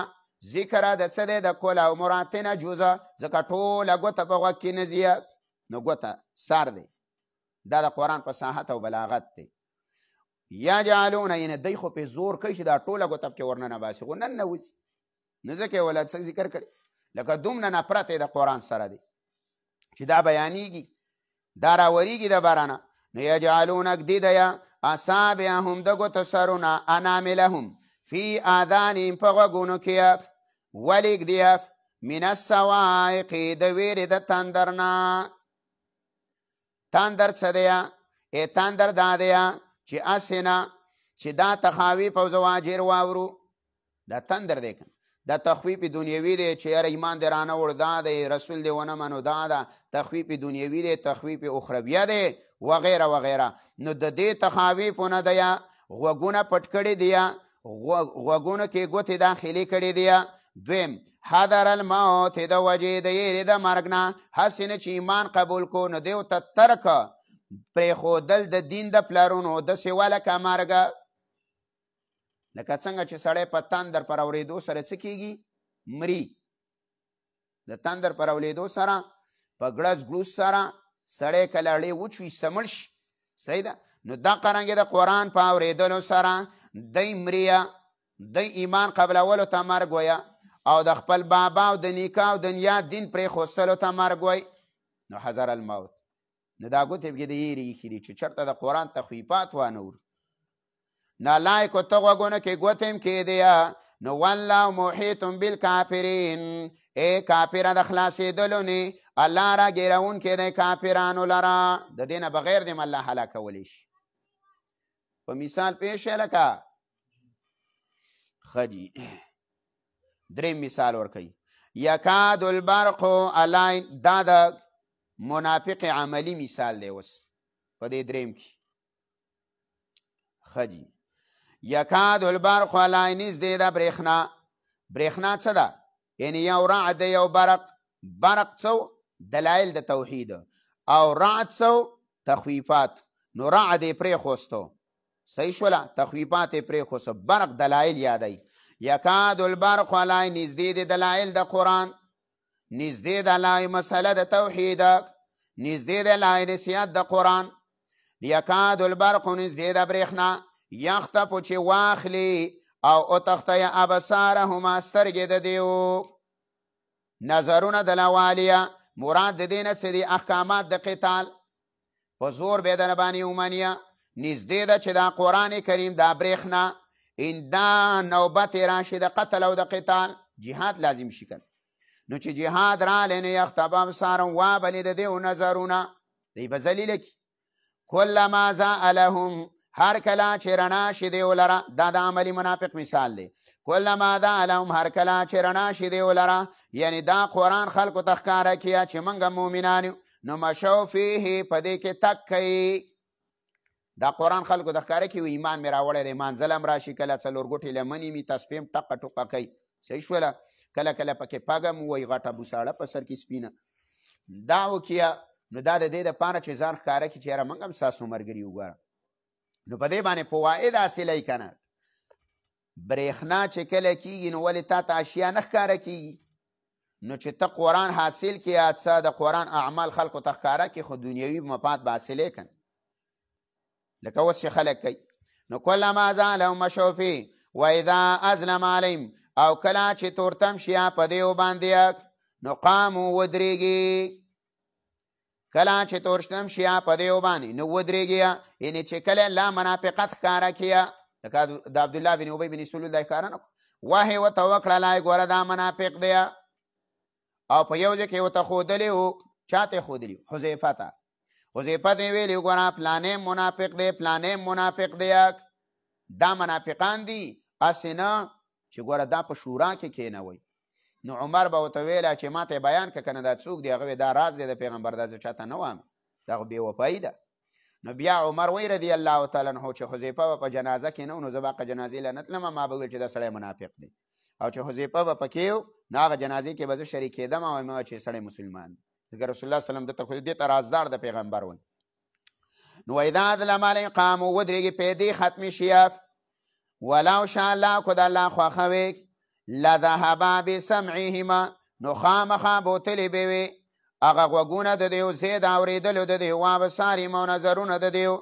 ذکر د څه دی د کل او مراتنه جوزه ځکه ټوله ګوته په غوږ کې نه ځي نو ګوته سر دی دا د قرآن فصاحت او بلاغت دی یجعلون یعنې دی خو پې زور کوي چې دا ټوله ګوته پکې ورننه باسي خو نن نه وځي نو ځکه یې ولاد څه ذکر کړي لکه دومره نفرت د قرآن سره دی چې دا بیانیږي دا راوریږي د بارانه نو یجعلون اږدي د یا اصابعهم د ګوتو سرونه اناملهم فی آذانهم په غوږونو کې ولې ږدي من الصواعق د ویرې د تندر نه تندر څه دی تندر دا دی چې اسنه چې دا تخاویف او زواجر واورو دا تندر دی دا تخویف دنیوي دی چې یاره ایمان دې رانه وړ دا دی رسول دې ونه منو دا ده تخویف دنیوي دی تخویف اخرویه دی وغیره وغیره نو د دې تخاویفونه دی غوږونه پټ کړي دی غوږونو کې ګوتې داخلي کړي دی دویم حذر الموت د وجې د یېرې د مرګ نه هسې نه چې ایمان قبول کو نو دی ورته ترک پرېښودل د دین د پلرونو داسې ولکه مرګه لکه څنګه چې سړی په تندر پر اورېدو سره څه کېږي مري د تندر پر اورېدو سره په ګړز ګړوز سره سړی کله اړې وچوي سمړ شي صحیح ده نو دا قرانګې د قرآن په اورېدلو سره دی مریه دی ایمان قبلولو ته مرګ ویه او د خپل بابا او د نیکه او د نیا دین پرېښوستلو ته مرګ وی نو حذر الموت نو دا ګوتې پکې د یېرې ایښي دي چې چېرته د قرآن تخویفات وانه ور نالایکو ته غوږونه کې ګوتې هم کېدی نو والله محیط بالکافرین ای کافره د خلاصېدلو نه الله را ګیرونکی دی کافرانو لره د دې نه بغیر دې الله هلاکولی شي په مثال پیښ لکه خجی دریم مثال ورکوي یکاد البرق علی دا د منافق عملی مثال دی اوس په دې دریم کې خجی یکاد البرق علی نږدې ده برېښنا څه ده یعنې یو رعد یو برق څو دلایل د توحید او رعد څو تخویفات نو رعد یې پرېښوستو صحیح شوله تخویفات یې پرېښوستو برق دلایل یادوي یکاد البرق علی نږدې د دلایل د قرآن نږدې د لای مسله د توحید نږدې د لای نصیحت د قرآن یکاد البرق نږدې د برېښنا یخطفو چې واخلي او اتختی ابصارهما سترګې د دیو نظرونه د لوالیه مراد د دې نه څه دي احکامات د قتال په زور به د باندې ومنیه نږدې ده چې دا قرآن کریم دا برېښنا ان دا نوبت راشي د قتل او د قتال جهاد لازم شي کنه نو چې جهاد رالی نو یخطف ابصارهم وابلې د دیو نظرونه دی به ذلیله کي کلما ضاء لهم هر کله چې رڼا شي دیو لره دا د عملي منافق مثال دی کلما ضاء لهم هر کله چې رڼا شي دیو لره یعنی دا قرآن خلکو ته ښکاره کیه چې موږ مؤمنان یو نو مشو فیه په دې کې تک کوي دا قرآن خلکو ته ښکاره کوي ایمان مې راوړی دی مانځل هم راشي کله څلور ګوټې لمنې مې تسبیح هم ټقه ټوقه کوي صحیح شوله کله کله پکې پګه م وایي غټه بوساړه په سر کې سپینه دا وکیه نو دا د دې دپاره چې ځان ښکاره کړي چې یاره موږ هم ستاسو ملګري وګوره نو په دې باندې فواید حاصلی که نه برېښنا چې کله کېږي نو ولې تا ته اشیا نه ښکاره کېږي نو چې ته قرآن حاصل کړې څه د قرآن اعمال خلکو ته ښکاره کړي خو دنیوي مفاد به حاصلی که نه لکه اوس چې خلک کوي نو کلما ضاء لهم مشوا فیه و اذا اظلم علیهم او کله چې تورتم شي په دیو باندې نو قامو ودرېږي کله چې تورشتم شیا په دیو باندې نو ودرېږي، یعنې چې کله الله منافقت ښکاره کړه، لکه د عبدالله بن ابی بن سلول دا ښکاره نه کړو، وحی ورته وکړله ګوره دا منافق دی، او په یو ځای کې ورته ښودلی و. چا ته یې ښودلي؟ حذیفه ته. حذیفه ته یې ویلي ګوره پلانی منافق دی، پلانی منافق دی، دا منافقان دي، هسې نه چې ګوره دا په شورا کې کېنوئ. نو عمر به ورته ویله چې ما ته بیان که کنه دا څوک دی؟ هغه دا راز دی د پیغمبر، دا زه چاته نه وایم، دا خو بې وفایي ده. نو بیا عمر وی رضی الله تعالی عنه چې حذیفه به په جنازه کې نه و، نو زه به هغه جنازې له نه تلم، ما به ویل چې دا سړی منافق دی، او چې حذیفه به پکې و نو هغه جنازې کې به زه شریک کېدم او وایم چې سړی مسلمان دی، ځکه رسول الله سلم دته خو دې ته رازدار د پیغمبر وایي. نو اذا اظلم علیهم قاموا ودرېږي پیدې ختمې شي. ولو شاء الله که د الله خوښه وي لذهبا بسمعهما، نو خامخا بوتلې به وي هغه غوږونه د دیو زید اورېدلو د دیو، وابصارهم او نظرونه د دیو.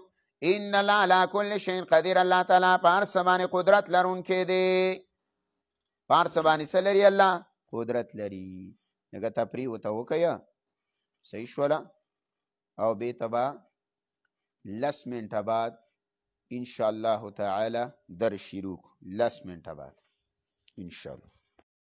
ان الله علی کل شیء قدیر، الله تعالی په هر څه باندې قدرت لرونکی دی. په هر څه باندې څه لري؟ الله قدرت لري. لکه تفریح ورته وکړه، صحیح شوله، او بېرته به 10 منټه بعد ان شاء الله تعالی در شروع 10 منټه بعد ان شاء الله.